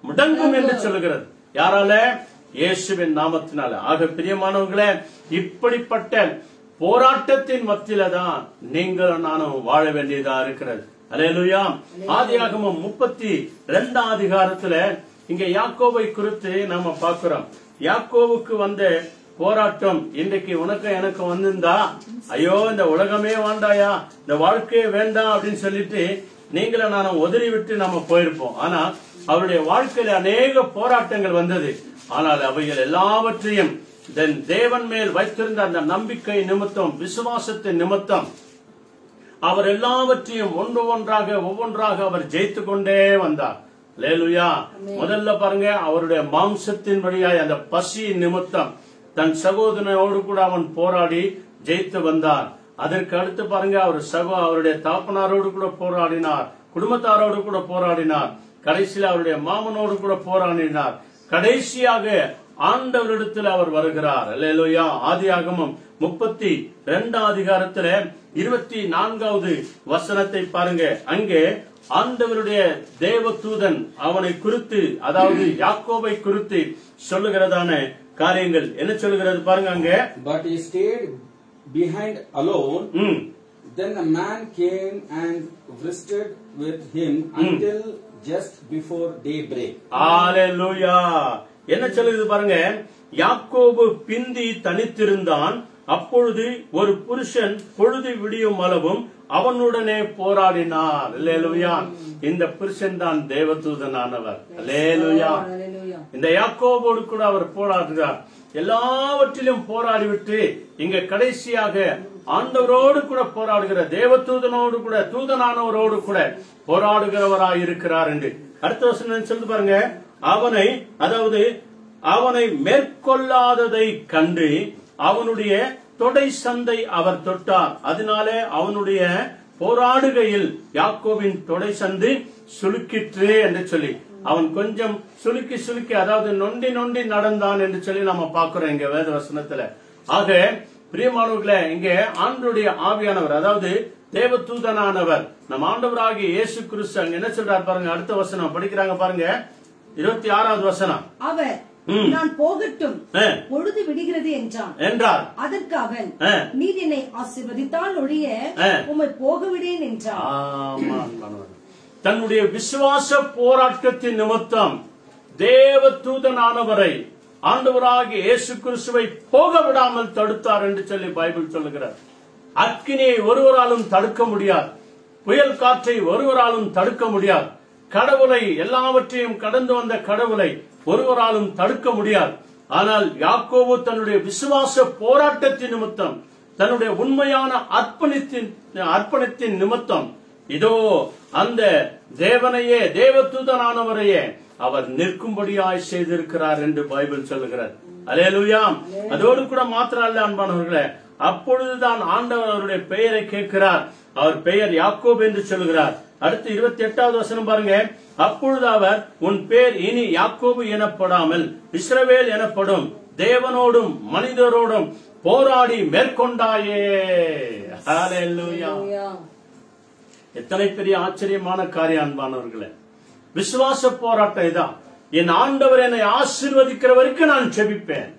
முடங்கும் என்று சொல்லுகிறது. யாரால? இயேசுவின் நாமத்தினால. ஆக பிரியமானவர்களே, இப்படிப்பட்ட போராட்டத்தின் மத்தியில தான் நீங்களும் நானும் வாழ வேண்டியதா இருக்கிறது. அல்லேலூயா. ஆதியாகமம் 32 அதிகாரத்துல இங்க யாக்கோபை குறித்து நாம பார்க்கிறோம். யாக்கோவுக்கு வந்த போராட்டம் இன்றைக்கு உனக்கு எனக்கு வந்திருந்தா, ஐயோ இந்த உலகமே வேண்டாயா, இந்த வாழ்க்கையே வேண்டாம் அப்படின்னு சொல்லிட்டு நீங்கள நானும் உதறி விட்டு நம்ம போயிருப்போம். ஆனா அவருடைய வாழ்க்கையில அநேக போராட்டங்கள் வந்தது. ஆனால் அவைகள் எல்லாவற்றையும் தேவன் மேல் வைத்திருந்த அந்த நம்பிக்கை நிமித்தம், விசுவாசத்தின் நிமித்தம் அவர் எல்லாவற்றையும் ஒவ்வொன்றாக அவர் ஜெயித்து கொண்டே வந்தார். அல்லேலூயா. முதல்ல பாருங்க, அவருடைய மாம்சத்தின் வழியாய் அந்த பசி நிமித்தம் தன் சகோதரனோடு கூட அவன் போராடி ஜெயித்து வந்தான். அதற்கு அடுத்து பாருங்க, அவருடைய தகப்பனாரோடு கூட போராடினார், குடும்பத்தாரோடு கூட போராடினார், கடைசியில் அவருடைய மாமனோடு கூட போராடினார். கடைசியாக ஆண்டவரிடத்தில் அவர் வருகிறார். அல்லேலூயா. ஆதியாகமம் 32 அதிகாரத்துல 24வது வசனத்தை பாருங்க. அங்கே ஆண்டவருடைய தேவதூதன் அவனை குறித்து, அதாவது யாக்கோபை குறித்து சொல்லுகிறதான காரியங்கள் என்ன சொல்லுகிறது பாருங்க. அங்கே but he stayed behind alone. Then a man came and rested with him until just before daybreak. ஹalleluya. என்ன சொல்லுது பாருங்க, யாக்கோபு பிந்தி தனித்திருந்தான். அப்பொழுது ஒரு புருஷன் பொழுது விடியும் அளவும் அவனுடனே போராடினார். அல்லேலூயா. இந்த புருஷன் தான் தேவதூதனானவர். அல்லேலூயா. இந்த யாக்கோபோடு கூட அவர் போராடுகிறார். எல்லாவற்றிலும் போராடிவிட்டு இங்க கடைசியாக ஆண்டவரோடு கூட போராடுகிற தேவதூதனோடு கூட, தூதனானவரோடு கூட போராடுகிறவராய் இருக்கிறார் என்று அடுத்த வசனம் சொல்லி பாருங்க. அவனை மேற்கொள்ளாததை கண்டு அவனுடைய தொடை சந்தை அவர் தொட்டார். அதனாலே அவனுடைய போராடுகையில் யாக்கோபின் தொடை சந்து சுலுக்கிற்று என்று சொல்லி அவன் கொஞ்சம் சுலுக்கி அதாவது நொண்டி நடந்தான் என்று சொல்லி நம்ம பார்க்கிறோம் இங்க வேத வசனத்துல. ஆக பிரியமானவர்களே, இங்க ஆண்டவருடைய ஆவியானவர், அதாவது தேவதூதனானவர், நம் ஆண்டவராகிய இயேசு கிறிஸ்து அங்க என்ன சொல்றார் பாருங்க. அடுத்த வசனம் படிக்கிறாங்க பாருங்க, 26வது வசனம். அவர் நான் போகட்டும், பொழுது விடுகிறது என்றார். அதற்கு அவன், நீர் என்னை ஆசீர்வதித்தால் ஒழிய உம்மை போக விடேன் என்றார். தன்னுடைய விசுவாச போராட்டத்தின் நிமித்தம் தேவதூதனானவரை ஆண்டவராகிய இயேசு கிறிஸ்துவை போக விடாமல் தடுத்தார் என்று சொல்லி பைபிள் சொல்லுகிறார். அக்கினியை ஒருவராலும் தடுக்க முடியாது, புயல் காற்றை ஒருவராலும் தடுக்க முடியாது, கடவுளை, எல்லாவற்றையும் கடந்து வந்த கடவுளை ஒருவராலும் தடுக்க முடியாது. ஆனால் யாக்கோபு தன்னுடைய விசுவாச போராட்டத்தின் நிமித்தம், தன்னுடைய உண்மையான அர்ப்பணித்தின் நிமித்தம் இதோ அந்த தேவனையே, தேவதூதனானவரையே அவர் நிற்கும்படியாய் செய்திருக்கிறார் என்று பைபிள் சொல்லுகிறார். அல்லேலூயா. அதோடு கூட மாத்திரம் அல்ல அன்பானவர்களே, அப்பொழுதுதான் ஆண்டவர் அவருடைய பெயரை கேட்கிறார். அவர் பெயர் யாக்கோபு என்று சொல்லுகிறார். அடுத்து 28வது வசனம் பாருங்க. அப்பொழுது அவர், உன் பேர் இனி யாக்கோபு எனப்படாமல் இஸ்ரவேல் எனப்படும், தேவனோடும் மனிதரோடும் போராடி மேற்கொண்டாயே. ஹல்லேலூயா. எத்தனை பெரிய ஆச்சரியமான காரியம் அன்பானவர்களே. விசுவாச போராட்டம் இதான். என் ஆண்டவர் என்னை ஆசீர்வதிக்கிற வரைக்கும் நான் ஜெபிப்பேன்.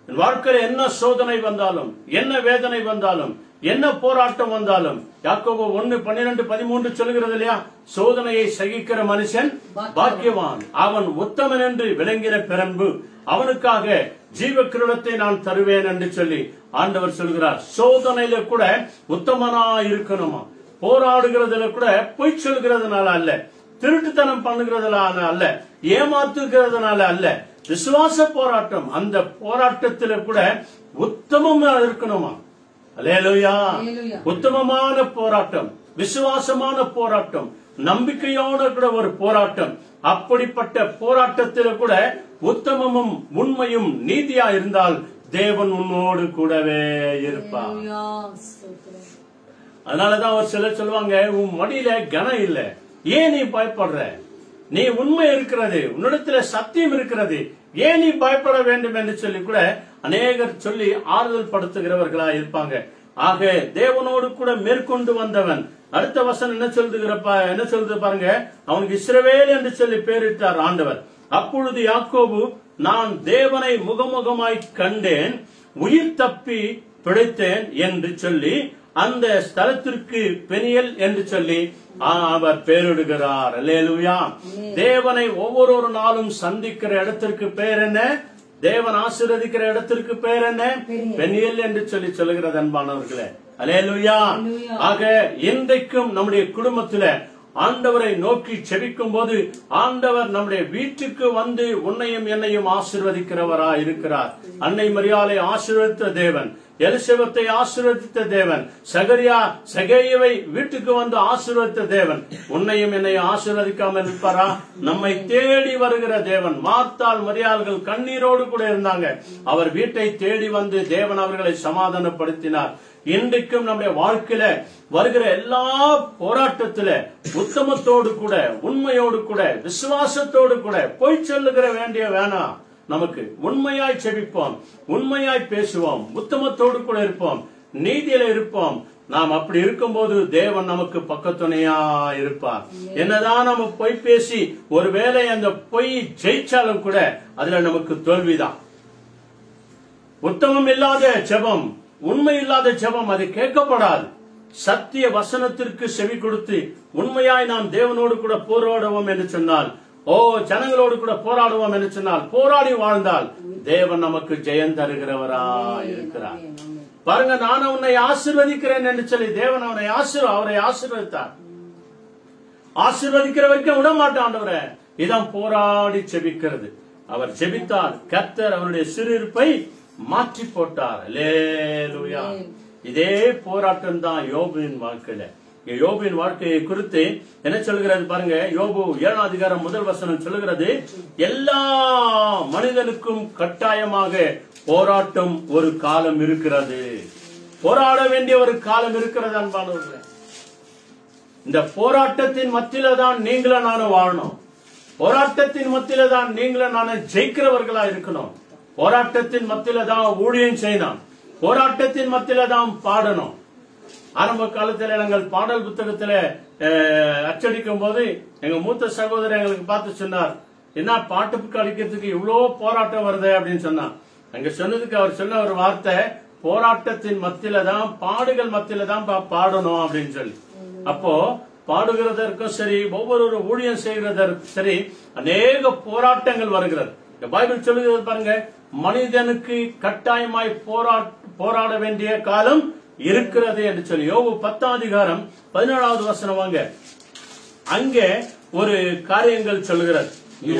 என் வாழ்க்கையில என்ன சோதனை வந்தாலும், என்ன வேதனை வந்தாலும், என்ன போராட்டம் வந்தாலும், யாக்கோபு 1:12-13 சொல்லுகிறது இல்லையா, சோதனையை சகிக்கிற மனுஷன் பாக்கியவான், அவன் உத்தமன் என்று விளங்கின பிறன்பு அவனுக்காக ஜீவ கிரீடத்தை நான் தருவேன் என்று சொல்லி ஆண்டவர் சொல்கிறார். சோதனையில கூட உத்தமனா இருக்கணுமா, போராடுகிறதுல கூட பொய் சொல்கிறதுனால அல்ல, திருட்டுத்தனம் பண்ணுகிறதுனால அல்ல, ஏமாத்துகிறதுனால அல்ல, விசுவாச போராட்டம். அந்த போராட்டத்தில கூட உத்தமமா இருக்கணுமா. அல்லேலூயா. உத்தமமான போராட்டம், விசுவாசமான போராட்டம், நம்பிக்கையோட கூட ஒரு போராட்டம். அப்படிப்பட்ட போராட்டத்தில கூட உத்தமமும் உண்மையும் நீதியா இருந்தால் தேவன் உன்னோடு கூடவே இருப்பார். அதனாலதான் ஒரு சிலர் சொல்லுவாங்க, உன் மடியில கனம் இல்ல, ஏன் நீ பயப்படுற, நீ உண்மை இருக்கிறது, உன்னிடத்துல சத்தியம் இருக்கிறது, ஏன் நீ பயப்பட வேண்டும் என்று சொல்லி கூட அநேகர் சொல்லி ஆறுதல் படுத்துகிறவர்களா இருப்பாங்க. ஆக தேவனோடு கூட மேற்கொண்டு வந்தவன். அடுத்த வசனம் என்ன சொல்றது பாருங்க. அவனுக்கு இஸ்ரவேல் என்று சொல்லி பெயரிட்டார் ஆண்டவர். அப்பொழுது யாக்கோபு, நான் தேவனை முகமுகமாய் கண்டேன், உயிர் தப்பி பிழைத்தேன் என்று சொல்லி அந்த ஸ்தலத்திற்கு பெனியல் என்று சொல்லி அவர் பெயரிடுகிறார். அல்லேலூயா. தேவனை ஒவ்வொரு நாளும் சந்திக்கிற இடத்திற்கு பெயர் என்ன? தேவன் ஆசீர்வதிக்கிற இடத்திற்கு பெயர் என்ன? பெனியல் என்று சொல்லி சொல்லுகிறது அன்பானவர்களே. அல்லேலூயா. ஆக இன்றைக்கும் நம்முடைய குடும்பத்தில ஆண்டவரை நோக்கி செபிக்கும் போது ஆண்டவர் நம்முடைய வீட்டுக்கு வந்து உன்னையும் என்னையும் ஆசீர்வதிக்கிறவரா இருக்கிறார். அன்னை மரியாளை ஆசீர்வதித்த தேவன், எலிசபெத்தை ஆசீர்வதித்த தேவன், சகேயுவை வீட்டுக்கு வந்து ஆசீர்வதித்த தேவன் உன்னையும் என்னையும் ஆசீர்வதிக்காமல் இருப்பாரா? நம்மை தேடி வருகிற தேவன். மார்த்தாள் மரியாள்கள் கண்ணீரோடு கூட இருந்தாங்க. அவர் வீட்டை தேடி வந்து தேவன் அவர்களை சமாதானப்படுத்தினார். இன்றைக்கும் நம்முடைய வாழ்க்கையில வருகிற எல்லா போராட்டத்தில உத்தமத்தோடு கூட, உண்மையோடு கூட, விசுவாசத்தோடு கூட, பொய் சொல்லுகிற வேண்டிய வேணாம். நமக்கு உண்மையாய் செபிப்போம், உண்மையாய் பேசுவோம், உத்தமத்தோடு கூட இருப்போம், நீதியில இருப்போம். நாம் அப்படி இருக்கும்போது தேவன் நமக்கு பக்கத்துணையா இருப்பார். என்னதான் நம்ம பொய் பேசி ஒருவேளை அந்த பொய் ஜெயிச்சாலும் கூட அதுல நமக்கு தோல்விதான். உத்தமம் இல்லாத ஜெபம், உண்மை இல்லாத ஜெபம் அது கேட்கப்படாது. சத்திய வசனத்திற்கு செவி கொடுத்து உண்மையாய் நாம் தேவனோடு கூட போராடுவோம் என்று சொன்னால், ஜனங்களோடு கூட போராடுவோம் என்று சொன்னால், போராடி வாழ்ந்தால் தேவன் நமக்கு ஜெயம் தருகிறவரா இருக்கிறார். பாருங்க, நான் உன்னை ஆசீர்வதிக்கிறேன் என்று சொல்லி தேவன் அவரை ஆசீர்வதித்தார். ஆசீர்வதிக்கிற வரைக்கும் விட மாட்டான் ஆண்டவரே. இதான் போராடி செபிக்கிறது. அவர் செபித்தார், கர்த்தர் அவருடைய சிறுயிருப்பை மாற்றி போட்டார். அல்லேலூயா. இதே போராட்டம் தான் யோபுவின் வாழ்க்கையில. யோபுவின் வாழ்க்கையை குறித்து என்ன சொல்கிறது பாருங்க. யோபு 7ஆம் அதிகாரம் 1 வசனம் சொல்லுகிறது, எல்லா மனிதனுக்கும் கட்டாயமாக போராட்டம் ஒரு காலம் இருக்கிறது. போராட வேண்டிய ஒரு காலம் இருக்கிறது அன்பானவர்களே. இந்த போராட்டத்தின் மத்தியில தான் நீங்களும் நானும் வாழணும். போராட்டத்தின் மத்தியில தான் நீங்களும் நானும் ஜெயிக்கிறவர்களா இருக்கணும். போராட்டத்தின் மத்தியில தான் ஊழியம் செய்யணும். போராட்டத்தின் மத்தியில தான் பாடணும். ஆரம்ப காலத்துல நாங்கள் பாடல் புத்தகத்துல அச்சடிக்கும் போது எங்க மூத்த சகோதரர் எங்களுக்கு பார்த்து சொன்னார், என்ன பாட்டு புக்கு அடிக்கிறதுக்கு இவ்வளவு போராட்டம் வருது அப்படின்னு சொன்னார். அங்க சொன்னதுக்கு அவர் சொன்ன ஒரு வார்த்தை, போராட்டத்தின் மத்தியில தான், பாடுகள் மத்தியில தான் பாடணும் அப்படின்னு சொல்லி. அப்போ பாடுகிறதற்கும் சரி, ஒவ்வொரு ஊழியம் செய்கிறதற்கும் சரி, அநேக போராட்டங்கள் வருகிறது. பைபிள் சொல்லுகிறது பாருங்க, மனிதனுக்கு கட்டாயமாய் போராட வேண்டிய காலம் இருக்கிறது என்று சொல்லி. யோபு 10ஆம் அதிகாரம் 17வது வசனம் வாங்க. அங்கே ஒரு காரியங்கள் சொல்லுகிறார்.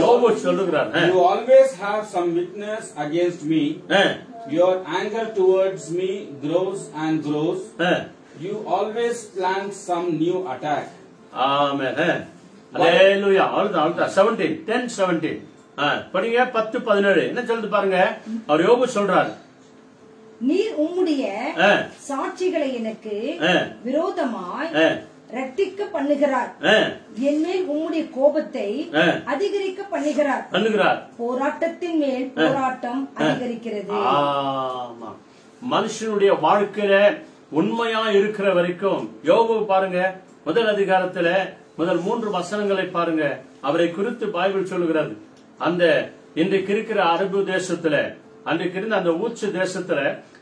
யோபு சொல்லுகிறார், you always have some witness against me. Your anger towards me grows and grows. You always plan some new attack. Amen. Hallelujah. All 17 10:17 படிங்க. 10:17 என்ன சொல்லுது பாருங்க. அவர் யோபு சொல்றார், நீர் உம்முடைய சாட்சிகளை எனக்கு விரோதமாய் இரட்டிக்க பண்ணுகிறார், என்மேல் உம்முடைய கோபத்தை அதிகரிக்க பண்ணுகிறார். போராட்டத்தின் மேல் போராட்டம் அதிகரிக்கிறது. மனுஷனுடைய வாழ்க்கையில உண்மையா இருக்கிற வரைக்கும் யோபு பாருங்க, முதல் அதிகாரத்துல முதல் 3 வசனங்களை பாருங்க. அவரை குறித்து பைபிள் சொல்லுகிறது. அந்த இன்றைக்கு இருக்கிற அரபு தேசத்துல, அன்றைக்கு இருந்த அந்த ஊச்சு தேசத்துல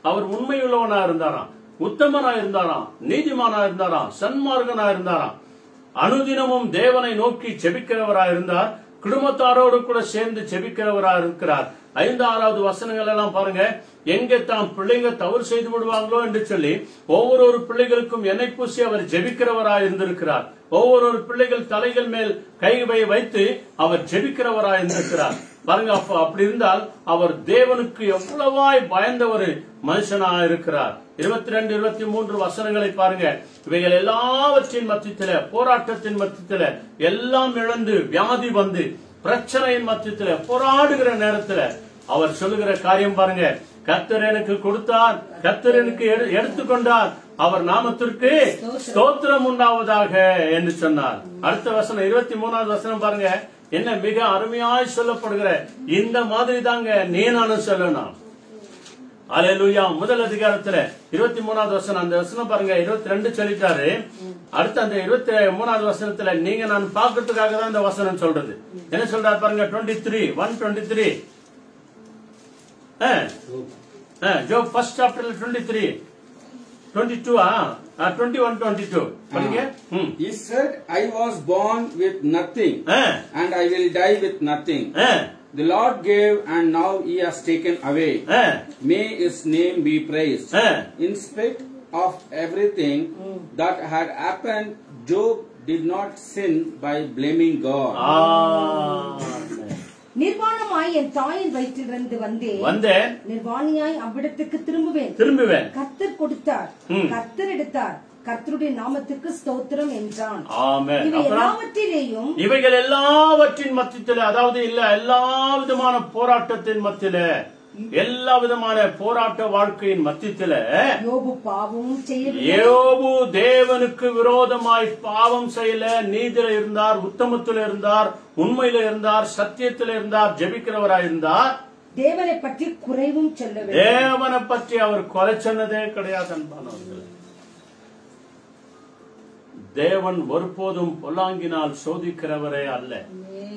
அவர் உண்மையுள்ளவனா இருந்தாராம், உத்தமனா இருந்தாராம், நீதிமானா இருந்தாராம், சன்மார்கனா இருந்தாராம். அனுதினமும் தேவனை நோக்கி செபிக்கிறவரா இருந்தார். குடும்பத்தாரோடு கூட சேர்ந்து செபிக்கிறவரா இருக்கிறார். 5-6வது வசனங்கள் எல்லாம் பாருங்க. எங்க தாம் பிள்ளைங்க தவறு செய்து விடுவாங்களோ என்று சொல்லி ஒவ்வொரு பிள்ளைகளுக்கும் எண்ணெய் பூசி அவர் ஜெபிக்கிறவரா இருந்திருக்கிறார். ஒவ்வொரு பிள்ளைகள் தலைகள் மேல் கைவை வைத்து அவர் ஜெபிக்கிறவரா இருந்திருக்கிறார். பாருங்க, அப்படி இருந்தால் அவர் தேவனுக்கு எவ்வளவாய் பயந்த ஒரு மனுஷனா இருக்கிறார். 22-23 வசனங்களை பாருங்க. இவைகள் எல்லாவற்றின் மத்தியில, போராட்டத்தின் மத்தியில, எல்லாம் இழந்து வியாதி வந்து பிரச்சனையின் மத்தியில போராடுகிற நேரத்துல அவர் சொல்லுகிற காரியம் பாருங்க. கர்த்தர் எனக்கு கொடுத்தார், கர்த்தர் எனக்கு எடுத்துக்கொண்டார், அவர் நாமத்திற்கு ஸ்தோத்திரம் உண்டாவதாக என்று சொன்னார். அடுத்த வசனம் 23வது வசனம் பாருங்க. என்ன மிக அருமையாய் சொல்லப்படுகிற இந்த மாதிரி தாங்க நீ நானும் சொல்லணும். அல்லேலூயா. முதல் அதிகாரத்துல 23வது வசனம், அந்த வசனம் பாருங்க. 22 சொல்லிட்டாரு. அடுத்து அந்த 23வது வசனத்துல நீங்க நான் பாக்கிறதுக்காக தான் இந்த வசனம் சொல்றது. என்ன சொல்றாரு பாருங்க. 123 Job first chapter 23 22 21-22 படிங்க. He said, I was born with nothing and I will die with nothing. The Lord gave and now he has taken away. May his name be praised. In spite of everything that had happened, Job did not sin by blaming God. நிர்வாணமாய் என் தாயின் வயிற்றிலிருந்து வந்தேன், நிர்வாணியாய் அவ்விடத்துக்கு திரும்புவேன். கர்த்தர் கொடுத்தார், கர்த்தர் எடுத்தார், கர்த்தருடைய நாமத்துக்கு ஸ்தோத்திரம் என்றான். இவைகள் எல்லாவற்றின் மத்தியில, அதாவது எல்லா விதமான போராட்டத்தின் மத்தியில, எல்லா விதமான போராட்ட வாழ்க்கையின் மத்தியில யோபு தேவனுக்கு விரோதமாய் பாவம் செய்யல, நீதியில இருந்தார், உத்தமத்தில் இருந்தார், உண்மையில இருந்தார், சத்தியத்தில் இருந்தார், ஜெபிக்கிறவராய் இருந்தார். தேவனை பற்றி குறைவும் சொல்லவில்லை. தேவனை பற்றி அவர் குறை சொன்னதே கிடையாது. அன்பானவர்களே, தேவன் ஒருபோதும் பொல்லாங்கினால் சோதிக்கிறவரே அல்ல.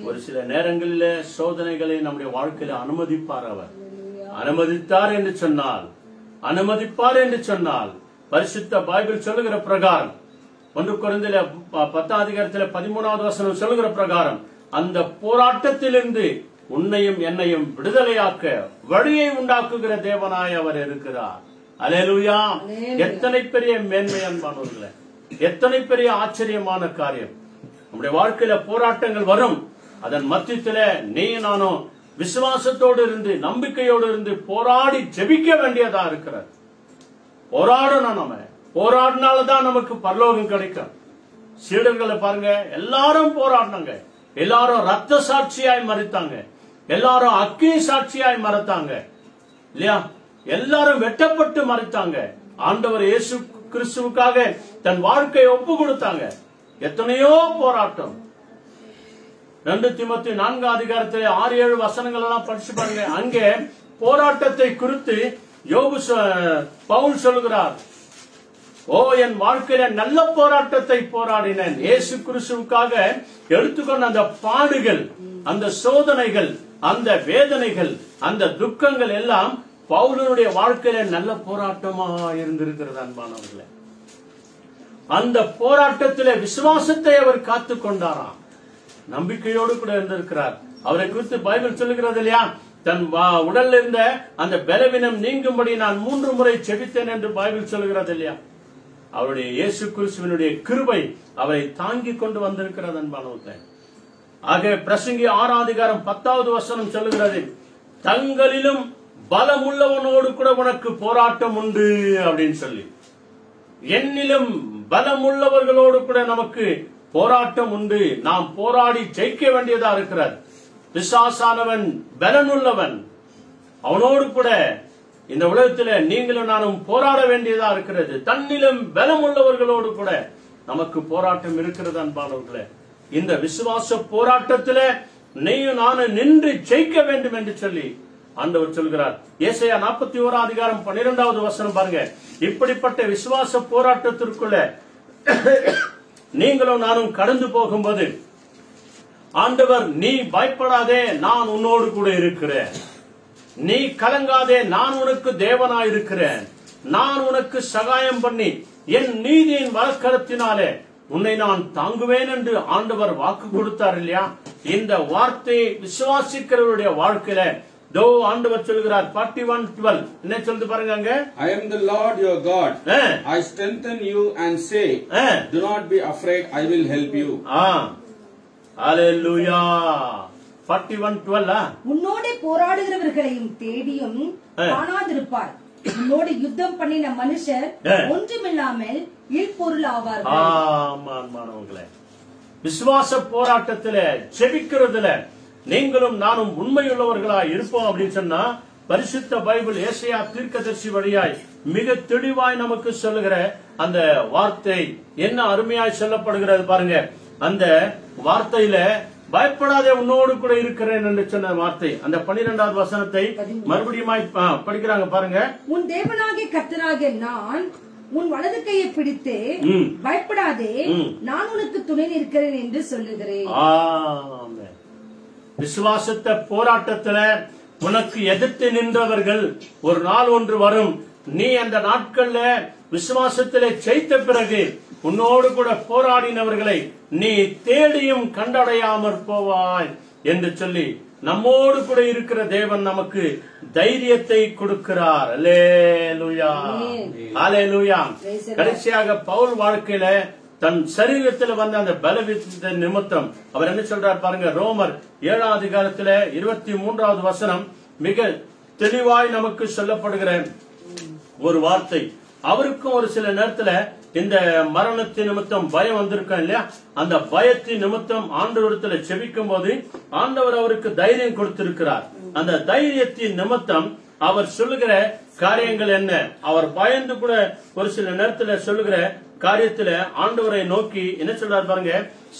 ஒரு சில நேரங்களிலே சோதனைகளை நம்முடைய வாழ்க்கையில அனுமதிப்பார். அவர் அனுமதித்தார் என்று அனுமதிப்பார் என்று சொன்னால் பரிசுத்த பைபிள் சொல்லுகிற பிரகாரம் 1 கொரிந்தியர் 10 அதிகாரத்தில் 13வது வசனம் சொல்லுகிற பிரகாரம் அந்த போராட்டத்திலிருந்து உன்னையும் என்னையும் விடுதலையாக்க வழியை உண்டாக்குகிற தேவனாய் அவர் இருக்கிறார். அல்லேலூயா. எத்தனை பெரிய மேன்மை அன்பானவர்களே, எத்தனை பெரிய ஆச்சரியமான காரியம். நம்முடைய வாழ்க்கையில போராட்டங்கள் வரும். அதன் மத்தியில நீ நானும் விசுவாசத்தோடு இருந்து, நம்பிக்கையோடு இருந்து போராடி ஜெபிக்க வேண்டியதா இருக்கிறது. போராடணும். நம்ம போராடினால்தான் நமக்கு பரலோகம் கிடைக்கும். சீடர்களை பாருங்க, எல்லாரும் போராடினாங்க. எல்லாரும் ரத்த சாட்சியாய் மரித்தாங்க, எல்லாரும் அக்கினி சாட்சியாய் மரித்தாங்க இல்லையா? எல்லாரும் வெட்டப்பட்டு மரித்தாங்க. ஆண்டவர் இயேசு கிறிஸ்துவுக்காக தன் வாழ்க்கையை ஒப்பு கொடுத்தாங்க. எத்தனையோ போராட்டம். 2 தீமோத்தேயு 4 அதிகாரத்தில் 6-7 வசனங்கள் எல்லாம் படிச்சு பாருங்க. அங்கே போராட்டத்தை குறித்து பவுல் சொல்லுகிறார். என் வாழ்க்கையில நல்ல போராட்டத்தை போராடினேன். இயேசு கிறிஸ்துவுக்காக எடுத்துக்கொண்ட அந்த பாடுகள், அந்த சோதனைகள், அந்த வேதனைகள், அந்த துக்கங்கள் எல்லாம் பவுலனுடைய வாழ்க்கையில நல்ல போராட்டமா இருந்திருக்கிறது. அன்பானவர்களே, அந்த போராட்டத்திலே விசுவாசத்தை அவர் காத்து கொண்டாராம். நம்பிக்கையோடு கூட இருந்திருக்கிறார். அவரை குறித்து பைபிள் சொல்லுகிறது இல்லையா? தன் உடல்ல இருந்த அந்த பலவீனம் நீங்கும்படி நான் 3 முறை செபித்தேன் என்று பைபிள் சொல்லுகிறது இல்லையா? அவருடைய இயேசு கிறிஸ்துவினுடைய கிருபை அவரை தாங்கி கொண்டு வந்திருக்கிறது. அன்பானவர்களே, ஆக பிரசங்கி 6ஆம் அதிகாரம் 10வது வசனம் சொல்லுகிறது, தங்களிலும் பலமுள்ளவனோடு கூட உனக்கு போராட்டம் உண்டு அப்படின்னு சொல்லி. என்னிலும் பலமுள்ளவர்களோடு கூட நமக்கு போராட்டம் உண்டு. நாம் போராடி ஜெயிக்க வேண்டியதா இருக்கிறார். பிசாசானவன் பலனுள்ளவன், அவனோடு கூட இந்த உலகத்துல நீங்களும் நானும் போராட வேண்டியதா இருக்கிறது. தன்னிலும் பலமுள்ளவர்களோடு கூட நமக்கு போராட்டம் இருக்கிறது. அன்பானவர்களே, இந்த விசுவாச போராட்டத்துல நீயும் நானும் நின்று ஜெயிக்க வேண்டும் என்று சொல்லி ஆண்டவர் சொல்கிறார். ஏசாயா 41ஆம் அதிகாரம் 12வது வசனம் பாருங்க. இப்படிப்பட்ட விசுவாச போராட்டத்திற்குள்ள நீங்களும் நானும் கடந்து போகும்போது ஆண்டவர், நீ பயப்படாதே, நான் உன்னோடு கூட இருக்கிறேன். நீ கலங்காதே, நான் உனக்கு தேவனாயிருக்கிறேன். நான் உனக்கு சகாயம் பண்ணி என் நீதியின் வலக்கரத்தினாலே உன்னை நான் தாங்குவேன் என்று ஆண்டவர் வாக்கு கொடுத்தார் இல்லையா? இந்த வார்த்தையை விசுவாசிக்கிறவருடைய வாழ்க்கையில ஆண்டவர் சொல்கிறார். 41:12 என்ன சொல்லுது பாருங்க அங்க. I am the Lord your God. I strengthen you and say, do not be afraid, I will help you. Hallelujah. 41:12 உன்னோடு போராடுகிறவர்களையும் தேடியும் காணாதிருப்பார். உன்னோடு யுத்தம் பண்ணின மனுஷர் ஒன்றுமில்லாமல் இல்பொருள் ஆவார்கள். ஆமானவர்களே, விசுவாச போராட்டத்துல ஜெபிக்கிறதுல நீங்களும் நானும் உண்மையுள்ளவர்களா இருப்போம் அப்படின்னு சொன்னா, பரிசுத்த பைபிள் ஏசாயா தீர்க்கதரிசி வழியாய் மிக தெளிவாய் நமக்கு சொல்லுகிற அந்த வார்த்தை என்ன அருமையாய் சொல்லப்படுகிறது பாருங்க. அந்த வார்த்தையில பயப்படாதே, உன்னோடு கூட இருக்கிறேன் என்று சொன்ன வார்த்தை. அந்த 12வது வசனத்தை மறுபடியும் படிக்கிறாங்க பாருங்க. உன் தேவனாகிய கர்த்தராகிய நான் உன் வலது கையை பிடித்து பயப்படாதே, நான் உனக்கு துணை இருக்கிறேன் என்று சொல்லுகிறேன். விசுவாசத்தை போராட்டத்துல உனக்கு எதிர்த்து நின்றவர்கள் ஒரு நாள் ஒன்று வரும். நீ அந்த நாட்கள்ல விசுவாசத்திலே ஜெயித்த பிறகு உன்னோடு கூட போராடினவர்களை நீ தேடியும் கண்டடையாமற் போவாய் என்று சொல்லி நம்மோடு கூட இருக்கிற தேவன் நமக்கு தைரியத்தை கொடுக்கிறார். அல்லேலூயா, அல்லேலூயா. கடைசியாக பவுல் வாழ்க்கையில தன் சரீரத்தில் வந்த அந்த பலவீனத்த நிமித்தம் அவர் என்ன சொல்றார் பாருங்க. ரோமர் 7ஆம் அதிகாரத்துல 23வது வசனம் மிக தெளிவாய் நமக்கு சொல்லப்படுகிற ஒரு வார்த்தை. அவருக்கும் ஒரு சில நேரத்துல இந்த மரணத்தின் நிமித்தம் பயம் வந்திருக்கோம் இல்லையா? அந்த பயத்தின் நிமித்தம் ஆண்டவரத்துல செபிக்கும் போது ஆண்டவர் அவருக்கு தைரியம் கொடுத்திருக்கிறார். அந்த தைரியத்தின் நிமித்தம் அவர் சொல்லுகிற காரியங்கள் என்ன? அவர் பயந்து கூட ஒரு சில நேரத்துல சொல்லுகிற காரியத்துல ஆண்டவரை நோக்கி என்ன சொல்றார் பாருங்க.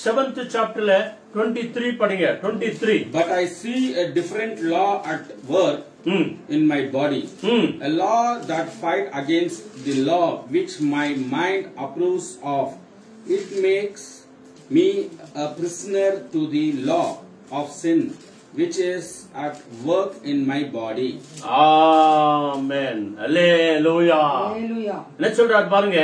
7th chapterல 23 படிங்க. 23. But I see a different law at work in my body, a law that fight against the law which my mind approves of. It makes me a prisoner to the law of sin which is at work in my body. Amen. Hallelujah. Hallelujah. என்ன சொல்றார் பாருங்க.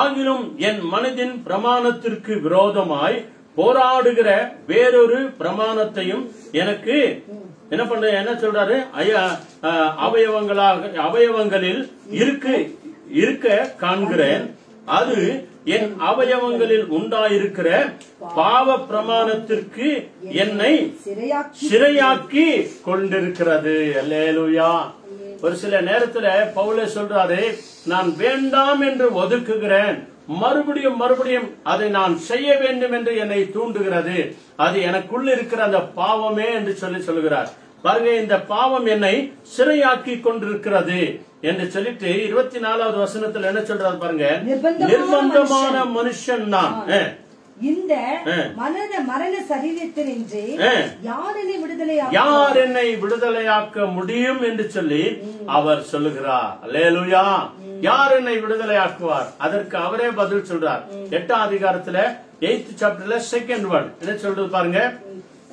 ஆகிலும் என் மனதின் பிரமாணத்திற்கு விரோதமாய் போராடுகிற வேறொரு பிரமாணத்தையும் எனக்கு என்ன பண்ற என்ன சொல்றாரு, அவயவங்களில் இருக்க காண்கிறேன். அது என் அவயவங்களில் உண்டாயிருக்கிற பாவ பிரமாணத்திற்கு என்னை சிறையாக்கி கொண்டிருக்கிறது. அல்லேலூயா. ஒரு சில நேரத்துல பவுலே சொல்றாரு, நான் வேண்டாம் என்று ஒதுக்குகிறேன், மறுபடியும் மறுபடியும் அதை நான் செய்ய வேண்டும் என்று என்னை தூண்டுகிறது. அது எனக்குள்ள இருக்கிற அந்த பாவமே என்று சொல்லுகிறார். பாருங்க, இந்த பாவம் என்னை சிறையாக்கி கொண்டிருக்கிறது என்று சொல்லிட்டு 24வது வசனத்தில் என்ன சொல்றாரு பாருங்க. நிர்பந்தமான மனுஷன் நான், இந்த மரண சரீரத்தினின்று யார் என்னை விடுதலையாக்க முடியும் என்று சொல்லி அவர் சொல்லுகிறார். அல்லேலூயா. யார் என்னை விடுதலையாக்குவார்? அதற்கு அவரே பதில் சொல்றார். 8ஆம் அதிகாரத்துல 8th chapterல 2nd word என்ன சொல்றது பாருங்க.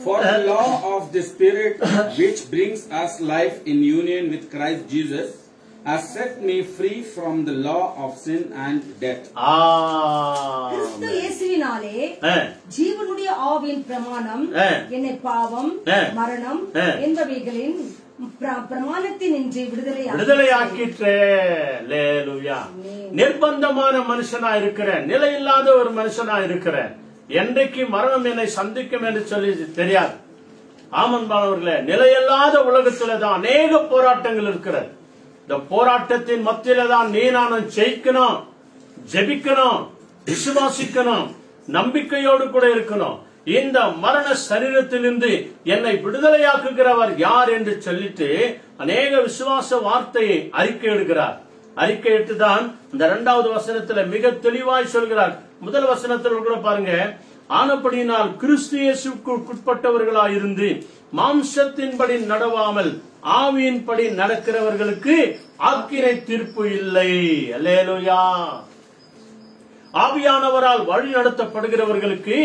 For the law of the Spirit which brings us life in union with Christ Jesus has set me free from the law of sin and death. கிறிஸ்து இயேசுவினாலே ஜீவனுடைய ஆவியின் பிரமாணம் என்னை பாவம் மரணம் என்பவைகளின் பிரமாணத்தினின்று விடுதலையாக்கிற்றே. அல்லேலூயா. நிர்பந்தமான மனுஷனா இருக்கிறேன், நிலையில்லாத ஒரு மனுஷனா இருக்கிறேன். என்றைக்கு மரணம் என்னை சந்திக்கும் என்று சொல்லி தெரியாது. ஆமன்பானவர்களே, நிலையில்லாத உலகத்துல தான் அநேக போராட்டங்கள் இருக்கிறது. இந்த போராட்டத்தின் மத்தியில தான் நீ நானும் ஜெயிக்கணும், ஜெபிக்கணும், விசுவாசிக்கணும், நம்பிக்கையோடு கூட இருக்கணும். இந்த மரண சரீரத்திலிருந்து என்னை விடுதலையாக்குகிறவர் யார் என்று சொல்லிட்டு அநேக விசுவாச வார்த்தையை அறிக்கை எடுக்கிறார். அறிக்கையிட்டு தான் இந்த 2வது வசனத்துல மிக தெளிவாய் சொல்கிறார். முதல் வசனத்தில் கூட பாருங்க, ஆனபடியினால் கிறிஸ்து இயேசுவுக்கு உட்பட்டவர்களாயிருந்து மாம்சத்தின்படி நடவாமல் ஆவியின்படி நடக்கிறவர்களுக்கு ஆக்கினை தீர்ப்பு இல்லை. அல்லேலூயா. ஆவியானவரால் வழி நடத்தப்படுகிறவர்களுக்கு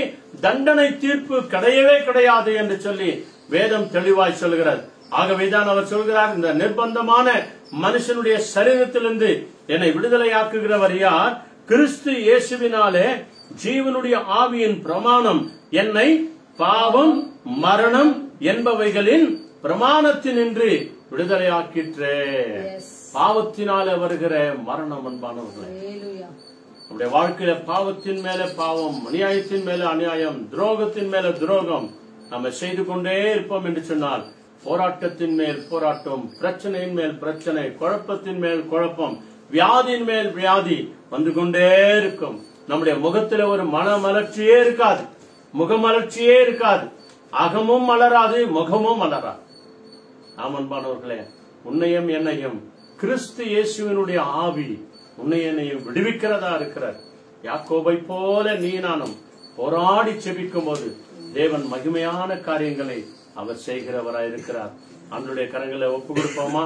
தண்டனை தீர்ப்பு கிடையவே கிடையாது என்று சொல்லி வேதம் தெளிவாய் சொல்கிறது. ஆகவேதான் அவர் சொல்கிறார், இந்த நிர்பந்தமான மனுஷனுடைய சரீரத்திலிருந்து என்னை விடுதலையாக்குகிறவர் யார்? கிறிஸ்து இயேசுவினாலே ஜீவனுடைய ஆவியின் பிரமாணம் என்னை பாவம் மரணம் என்பவைகளின் பிரமாணத்தினின்று விடுதலையாக்கிற்றே. பாவத்தினாலே வருகிற மரணம் அன்பானவர்களே, நம்முடைய வாழ்க்கையில பாவத்தின் மேல பாவம், அநியாயத்தின் மேல அநியாயம், துரோகத்தின் மேல துரோகம் நம்ம செய்து கொண்டே இருப்போம் என்று சொன்னால் போராட்டத்தின் மேல் போராட்டம், பிரச்சனையின் மேல் பிரச்சனை, குழப்பத்தின் மேல் குழப்பம், வியாதியின் மேல் வியாதி வந்து கொண்டே இருக்கும். நம்முடைய முகத்துல ஒரு மனமலர்ச்சியே இருக்காது, முகமலர்ச்சியே இருக்காது, அகமும் மலராது, முகமும் மலராது. ஆமன்பானவர்களே, உன்னையும் என்னையும் கிறிஸ்து இயேசுவினுடைய ஆவி உன்னை என்னையும் விடுவிக்கிறதா இருக்கிறார். யாக்கோபை போல நீ நானும் போராடி செபிக்கும் போது தேவன் மகிமையான காரியங்களை அவர் செய்கிறவராயிருக்கிறார். ஆண்டவருடைய கரங்களை ஒப்பு கொடுப்போமா?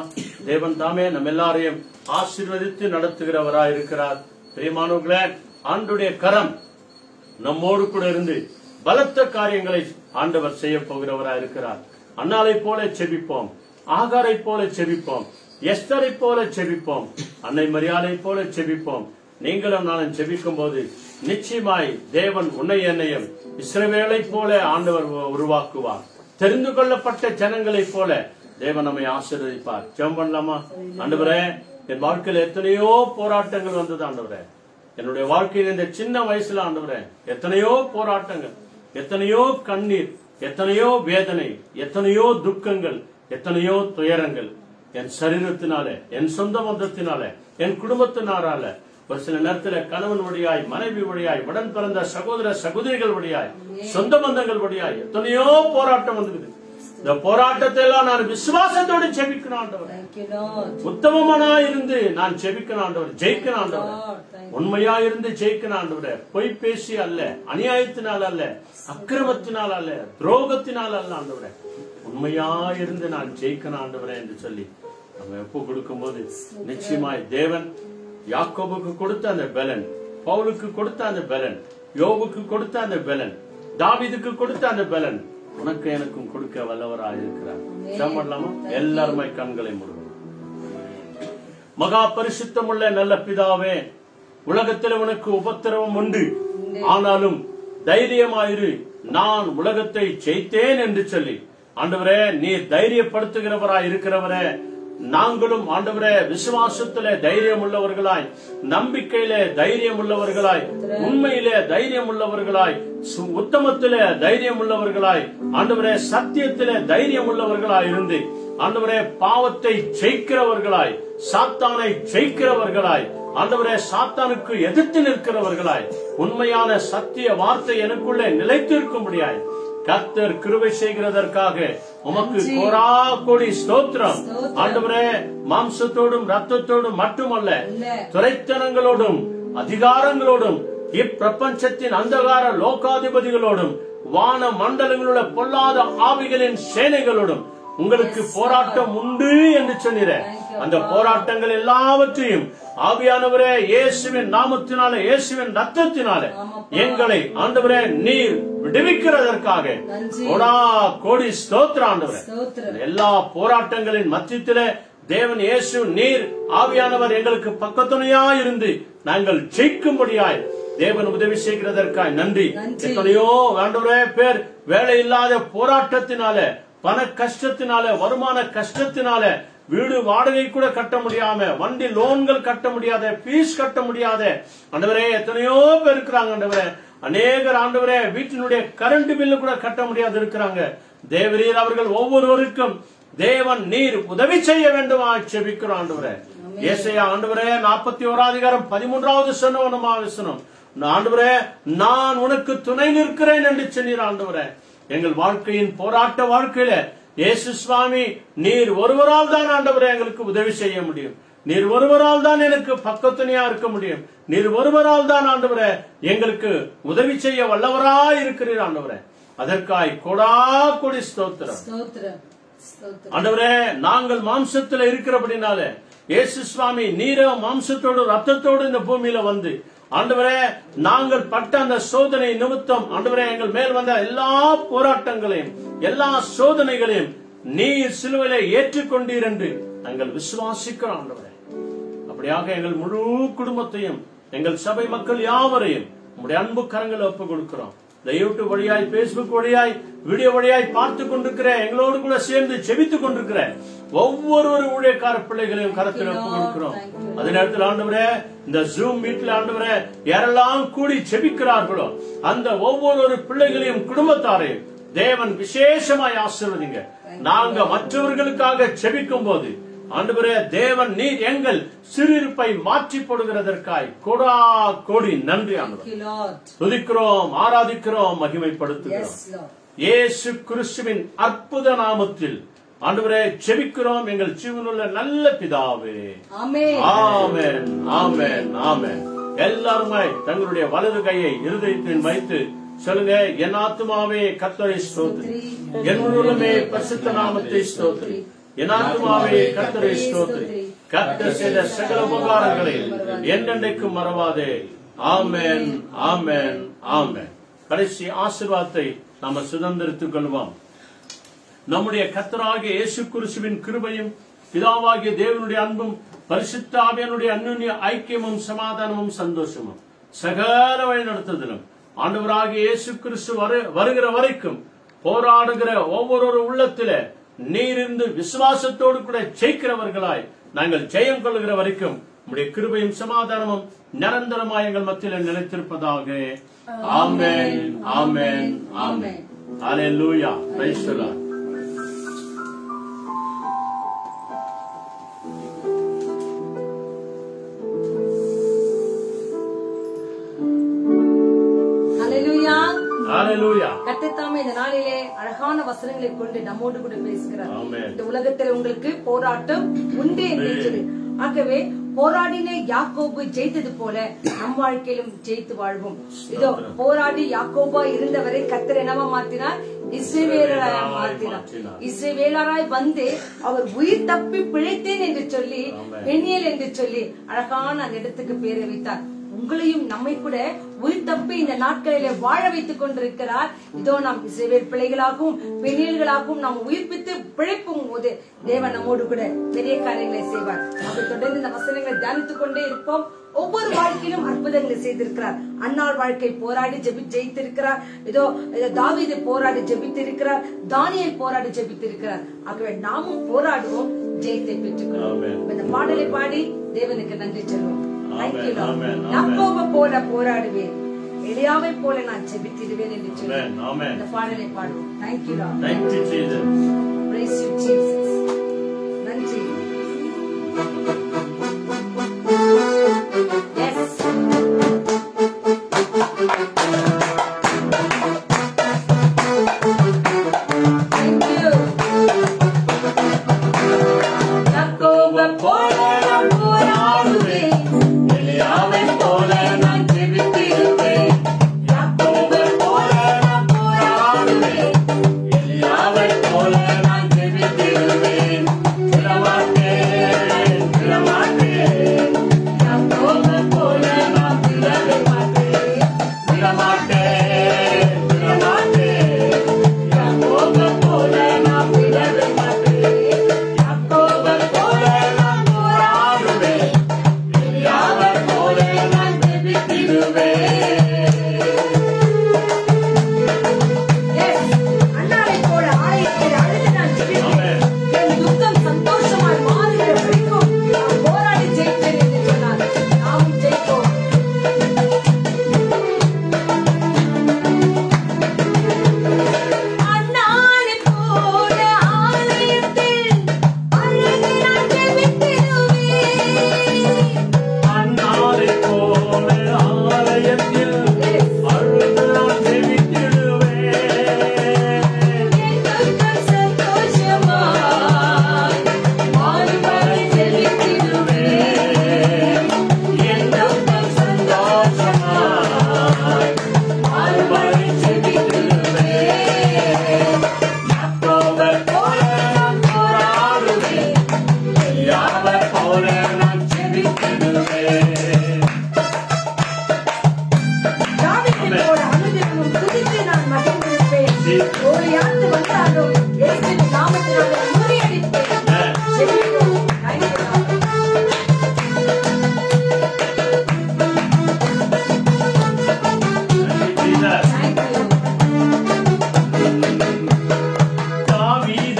தேவன் தாமே நம்ம எல்லாரையும் ஆசீர்வதித்து நடத்துகிறவராயிருக்கிறார். பிரியமானவர்களே, ஆண்டவருடைய கரம் நம்மோடு கூட இருந்து பலத்த காரியங்களை ஆண்டவர் செய்ய போகிறவராயிருக்கிறார். அன்னாலை போல செபிப்போம், ஆகாரை போல செபிப்போம், எஸ்தரை போல செபிப்போம், அன்னை மரியாதை போல செபிப்போம். நீங்களும் நானும் செபிக்கும் போது நிச்சயமாய் தேவன் உன்னை என்னையும் இஸ்ரவேலை போல ஆண்டவர் உருவாக்குவார். தெரிந்து கொள்ளப்பட்ட ஜனங்களை போல தேவன் நம்மை ஆசீர்வதிப்பார். ஜெபம் பண்ணலாமா? ஆண்டவரே, என் வாழ்க்கையில் எத்தனையோ போராட்டங்கள் வந்தது ஆண்டவரே. என்னுடைய வாழ்க்கையில் இந்த சின்ன வயசுல ஆண்டவரே எத்தனையோ போராட்டங்கள், எத்தனையோ கண்ணீர், எத்தனையோ வேதனை, எத்தனையோ துக்கங்கள், எத்தனையோ துயரங்கள் என் சரீரத்தினாலே, என் சொந்த பந்தத்தினாலே, என் குடும்பத்தினாரால, ஒரு சில நேரத்தில் கணவன் வழியாய், மனைவி வழியாய், உடன் பிறந்த சகோதர சகோதரிகள் வழியாய், சொந்த பந்தங்கள் வழியாய் எத்தனையோ போராட்டம் வந்தது. இந்த போராட்டத்தை எல்லாம் நான் விசுவாசத்தோடு ஜெபிக்கணும் ஆண்டவர். உத்தமமானா இருந்து நான் ஜெபிக்கணும் ஆண்டவர், ஜெயிக்கணும் ஆண்டவர், உண்மையா இருந்து ஜெயிக்கணும் ஆண்டவர். பொய் பேசி அல்ல, அநியாயத்தினால் அல்ல, அக்கிரமத்தினால் அல்ல, துரோகத்தினால் அல்ல ஆண்டவர், உண்மையா இருந்து நான் ஜெயிக்கணும் ஆண்டவரே என்று சொல்லி நம்ம ஒப்பு கொடுக்கும் போது நிச்சயமாய் தேவன் யாக்கோபுக்கு கொடுத்த அந்த பலன், பவுலுக்கு கொடுத்த அந்த பலன், யோபுக்கு கொடுத்த அந்த பலன், தாவீதுக்கு கொடுத்த அந்த பலன் உனக்கு எனக்கும் கொடுக்க வல்லவராக இருக்கிறார். சமல்லாமா? எல்லாருமே கண்களை மூடுவோம். மகா பரிசுத்தமுள்ள நல்ல பிதாவே, உலகத்தில் உனக்கு உபத்திரவம் உண்டு, ஆனாலும் தைரியமாயிரு, நான் உலகத்தை ஜெயித்தேன் என்று சொல்லி ஆண்டவரே நீர் தைரியப்படுத்துகிறவராய் இருக்கிறவரே, நாங்களும் ஆண்டவரே விசுவாசத்திலே தைரியம் உள்ளவர்களாய், நம்பிக்கையிலே தைரியம் உள்ளவர்களாய், உண்மையிலே தைரியம் உள்ளவர்களாய், உத்தமத்திலே தைரியம் உள்ளவர்களாய், ஆண்டவரே சத்தியத்திலே தைரியம் உள்ளவர்களாய் இருந்து ஆண்டவரே பாவத்தை ஜெயிக்கிறவர்களாய், சாத்தானை ஜெயிக்கிறவர்களாய், ஆண்டவரே சாத்தானுக்கு எதிர்த்து நிற்கிறவர்களாய், உண்மையான சத்திய வார்த்தை எனக்குள்ளே நிலைத்திருக்கும்படியாய் கர்த்தர் கிருபை செய்கிறதற்காக உமக்கு கோரா கோடி ஸ்தோத்திரம். ஆண்டவரே, மாம்சத்தோடும் ரத்தத்தோடும் மட்டுமல்ல, துரைத்தனங்களோடும் அதிகாரங்களோடும் இப்பிரபஞ்சத்தின் அந்தகார லோகாதிபதிகளோடும் வான மண்டலங்களுள்ள பொல்லாத ஆவிகளின் சேனைகளோடும் உங்களுக்கு போராட்டம் உண்டு என்று சொன்னீர. அந்த போராட்டங்கள் எல்லாவற்றையும் ஆவியானவரே இயேசுவின் நாமத்தினாலே, இயேசுவின் ரத்தத்தினாலே எங்களை ஆண்டவரே நீர் விடுவிக்கிறதற்காக கோடி ஸ்தோத்திரம் ஆண்டவரே. எல்லா போராட்டங்களின் மத்தியிலே தேவன் இயேசு நீர் ஆவியானவர் எங்களுக்கு பக்கத்துணையா இருந்து நாங்கள் ஜெயிக்கும்படியாய் தேவன் உதவி செய்கிறதற்காக நன்றி. எத்தனையோ ஆண்டவரே பேர் வேலை இல்லாத போராட்டத்தினால, பண கஷ்டத்தினால, வருமான கஷ்டத்தினால, வீடு வாடகை கூட கட்ட முடியாம, வண்டி லோன்கள் கட்ட முடியாத, பீஸ் கட்ட முடியாத ஆண்டவரே எத்தனையோ பேர் இருக்கிறாங்க ஆண்டவரே. அநேகர் ஆண்டவரே வீட்டினுடைய கரண்ட் பில்லு கூட கட்ட முடியாது இருக்கிறாங்க. தேவரீர் அவர்கள் ஒவ்வொருவருக்கும் தேவன் நீர் உதவி செய்ய வேண்டுமா ஜெபிக்கிறோம் ஆண்டவரே. ஏசாயா ஆண்டவரே 41 சொன்னவனமா ஆண்டவரே, நான் உனக்கு துணை நிற்கிறேன் என்று சொன்னீர் ஆண்டவரே. எங்கள் வாழ்க்கையின் போராட்ட வாழ்க்கையில இயேசு சுவாமி நீர் ஒருவரால் தான் ஆண்டவரே எங்களுக்கு உதவி செய்ய முடியும். நீர் ஒருவரால் தான் எனக்கு பக்கத்துணையா இருக்க முடியும். நீர் ஒருவரால் தான் ஆண்டவரே எங்களுக்கு உதவி செய்ய வல்லவராய் இருக்கிறீர் ஆண்டவரே. அதற்காய் கொடா கொடி ஸ்தோத்திரம் ஆண்டவரே. நாங்கள் மாம்சத்துல இருக்கிறபடினாலே இயேசு சுவாமி நீரோ மாம்சத்தோடு ரத்தத்தோடு இந்த பூமியில வந்து ஆண்டவரே நாங்கள் பட்ட அந்த சோதனை நிமித்தம் ஆண்டவரே எங்கள் மேல் வந்த எல்லா போராட்டங்களையும் எல்லா சோதனைகளையும் நீர் சிலுவையிலே ஏற்றுக்கொண்டீர் என்று நாங்கள் விசுவாசிக்கிறோம் ஆண்டவரே. அப்படியாக எங்கள் முழு குடும்பத்தையும் எங்கள் சபை மக்கள் யாவரையும் உங்களுடைய அன்பு கரங்களை ஒப்புக் கொடுக்கிறோம். இந்த யூடியூப் வழியாய், பேஸ்புக் வழியாய், வீடியோ வழியாய் பார்த்து கொண்டிருக்கிற எங்களோடு கூட சேர்ந்து ஜெபித்துக் கொண்டிருக்கிற ஒவ்வொரு ஊழியக்கார பிள்ளைகளையும் கரத்தில் ஒப்புக் கொடுக்கிறோம். அதே நேரத்தில் ஆண்டவரே இந்த ஜூம் மீட்ல ஆண்டவரே யாரெல்லாம் கூடி ஜெபிக்கிறார்களோ அந்த ஒவ்வொரு பிள்ளைகளையும் குடும்பத்தாரையும் தேவன் விசேஷமாய் ஆசீர்வதிங்க. நாங்க மற்றவர்களுக்காக ஜெபிக்கும் போது ஆண்டவரே தேவன் நீர் எங்கள் சிறுயிருப்பை மாற்றி போடுகிறதற்காய் கொடா கோடி நன்றி ஆண்டவரே. துதிக்கிறோம், ஆராதிக்கிறோம், மகிமைப்படுத்துகிறோம். இயேசு கிறிஸ்துவின் அற்புத நாமத்தில் ஆண்டவரே ஜெபிக்கிறோம் எங்கள் ஜீவனுள்ள நல்ல பிதாவே. ஆமென், ஆமென், ஆமென். எல்லாருமே தங்களுடைய வலது கையை இருதயத்தில் வைத்து சொல்லுங்க, என் ஆத்துமாவே கர்த்தரை ஸ்தோத்திரி, என் உள்ளமே பரிசுத்த நாமத்தை ஸ்தோத்திரி, என் ஆத்துமாவே கர்த்தரை ஸ்தோத்திரி, கர்த்தர் செய்த சகல உபகாரங்களை என்றென்றைக்கும் மறவாதே. ஆமென், ஆமென், ஆமென். கடைசி ஆசீர்வாதத்தை நாம சுதந்திரித்துக் கொள்வோம். நம்முடைய கர்த்தராகிய இயேசு கிறிஸ்துவின் கிருபையும் பிதாவாகிய தேவனுடைய அன்பும் பரிசுத்த ஆவியானுடைய அன்யோன்ய ஐக்கியமும் சமாதானமும் சந்தோஷமும் சகல வழி நடத்துதலும் ஆண்டவராகிய இயேசு கிறிஸ்து வருகிற வரைக்கும் போராடுகிற ஒவ்வொரு உள்ளத்தில நீரிருந்து விசுவாசத்தோடு கூட ஜெயிக்கிறவர்களாய் நாங்கள் ஜெயம் கொள்ளுகிற வரைக்கும் உம்முடைய கிருபையும் சமாதானமும் நிரந்தரமாய் எங்கள் மத்தியில் நிலைத்திருப்பதாக. ஆமென், ஆமென், ஆமென். ஹல்லேலூயா. Praise the Lord. கர்த்தர் தாமே இந்த நாளிலே அழகான வசனங்களை கொண்டு நம்மோடு கூட பேசுகிறார். இந்த உலகத்தில் உங்களுக்கு போராட்டம் உண்டு என்று, ஆகவே போராடின யாக்கோபு ஜெயித்தது போல நம் வாழ்க்கையிலும் ஜெயித்து வாழ்வோம். இதோ போராடி யாக்கோபா இருந்தவரை கர்த்தர் என்னவா மாற்றினார்? இஸ்ரவேலராய் மாற்றினார். இஸ்ரவேலராய் வந்து அவர் உயிர் தப்பி பிழைத்தேன் என்று சொல்லி பெனியேல் என்று சொல்லி அழகான அந்த இடத்துக்கு பேரை வைத்தார். உங்களையும் நம்மை கூட உயிர் தப்பி இந்த நாட்களிலே வாழ வைத்துக் கொண்டிருக்கிறார். இதோ நாம் இஸ்ரவேல் பிள்ளைகளாகவும் பெண்ணியல்களாகவும் நாம் உயிர்ப்பித்து பிழைப்பும் போது தேவன் நம்மோடு கூட பெரிய காரியங்களை செய்வார். அதை தொடர்ந்து இந்த வசனங்களை தியானித்துக் கொண்டே இருப்போம். ஒவ்வொரு வாழ்க்கையிலும் அற்புதங்களை செய்திருக்கிறார். அன்னாள் வாழ்க்கை போராடி ஜெயித்திருக்கிறார். இதோ தாவீது போராடி ஜெபித்திருக்கிறார். தானியேல் போராடி ஜெபித்திருக்கிறார். ஆகவே நாமும் போராடுவோம், ஜெயத்தை பெற்றுக்கொள்வோம். இந்த பாடலை பாடி தேவனுக்கு நன்றி சொல்வோம். யாக்கோபு போல போராடுவேன், எலியாவை போல நான் ஜெபித்திடுவேன் என்று சொல்லி இந்த பாடலை பாடுவோம். Thank you Lord. Thank you Jesus. Praise you Jesus. நன்றி. Yes. Thank you. யாக்கோபு போல போராடுவேன், எலியாவை போல நான் ஜெபித்திடுவேன். யாக்கோபு போல போராடுவேன், எலியாவை போல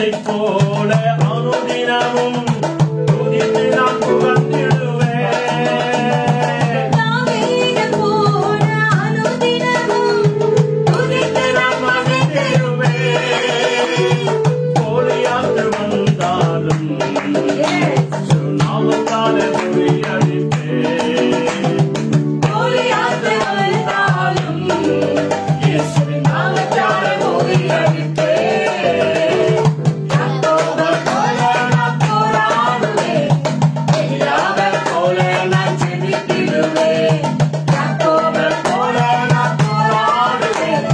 தாவீதை போல அனுதினமும் துதித்து நான் புகழ்ந்திடுவேன். தாவீதை போல அனுதினமும் துதித்து நான் மகிழ்ந்திடுவேன். கோலியாத்து வந்தாலும் நாமத்தாலே முறியடிப்பேன். கோலியாத்து வந்தாலும் இயேசுவின் நாமத்தாலே முறியடிப்பேன். யாக்கோபைப் போல நான் போராடுவேன். எலியாவைப் போல நான் ஜெபித்திடுவேன். யாக்கோபைப் போல நான் போராடுவேன்.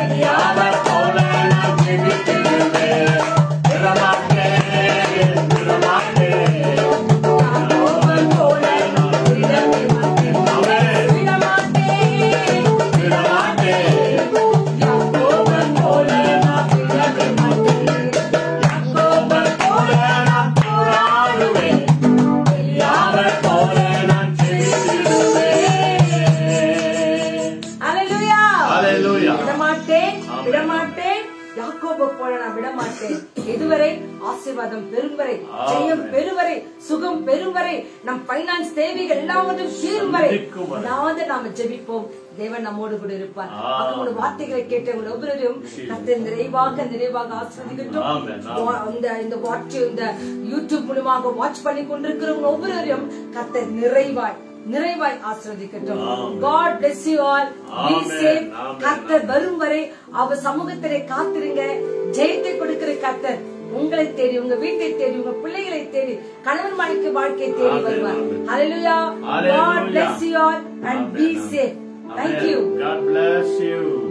எலியாவைப் போல நான் ஜெபித்திடுவேன். விடமாட்டேன், விடமாட்டேன். யாக்கோபைப் போல நான் விடவே மாட்டேன். ஆமென். விடமாட்டேன், விடமாட்டேன். யாக்கோபைப் போல நான் விடவே மாட்டேன். யாக்கோபைப் போல நான் போராடுவேன். எலியாவைப் போல நான் ஜெபித்திடுவேன். அல்லேலூயா. Hallelujah. விடமாட்டேன், ஆமென். விடமாட்டேன். யாக்கோபு போல நான் விடமாட்டேன். எதுவரை? ஆசீர்வாதம் பெறும் வரை, ஜெயம் பெறும் வரை, சுகம் பெறும் வரை, நம் பைனான்ஸ் தேவைகள் எல்லாவற்றும் தீரும் வரை இருக்கும் வரை. நாம ஜெபிப்போம். தேவன் நம்மோடு கூட இருப்பார். ஆமென். அவங்களோட வார்த்தைகளை கேட்டவங்க ஒவ்வொருவரையும் கர்த்தர் நிறைவாக ஆசீர்வதிக்கட்டும். ஆமென். ஆமென். இந்த வாட்ச் இந்த யூடியூப் மூலமாக வாட்ச் பண்ணி கொண்டிருக்கிறவங்க ஒவ்வொருவரையும் கர்த்தர் நிறைவாய் ஆசீர்வதிக்கட்டும். ஆமென். God bless you all. Be amen. safe. ஆமென். கர்த்தர் வரும் வரை அவர் சமூகத்திலே காத்திருங்க. ஜெயத்தை கொடுக்கிற கர்த்தர் உங்களை தேடி, உங்க வீட்டை தேடி, உங்க பிள்ளைகளை தேடி, கணவன் மனைவிக்கு வாழ்க்கை தேடி ஆமென். வருவார். ஆமென். Hallelujah. Hallelujah. God bless you all and be Amen. safe. Thank Amen. you. God bless you.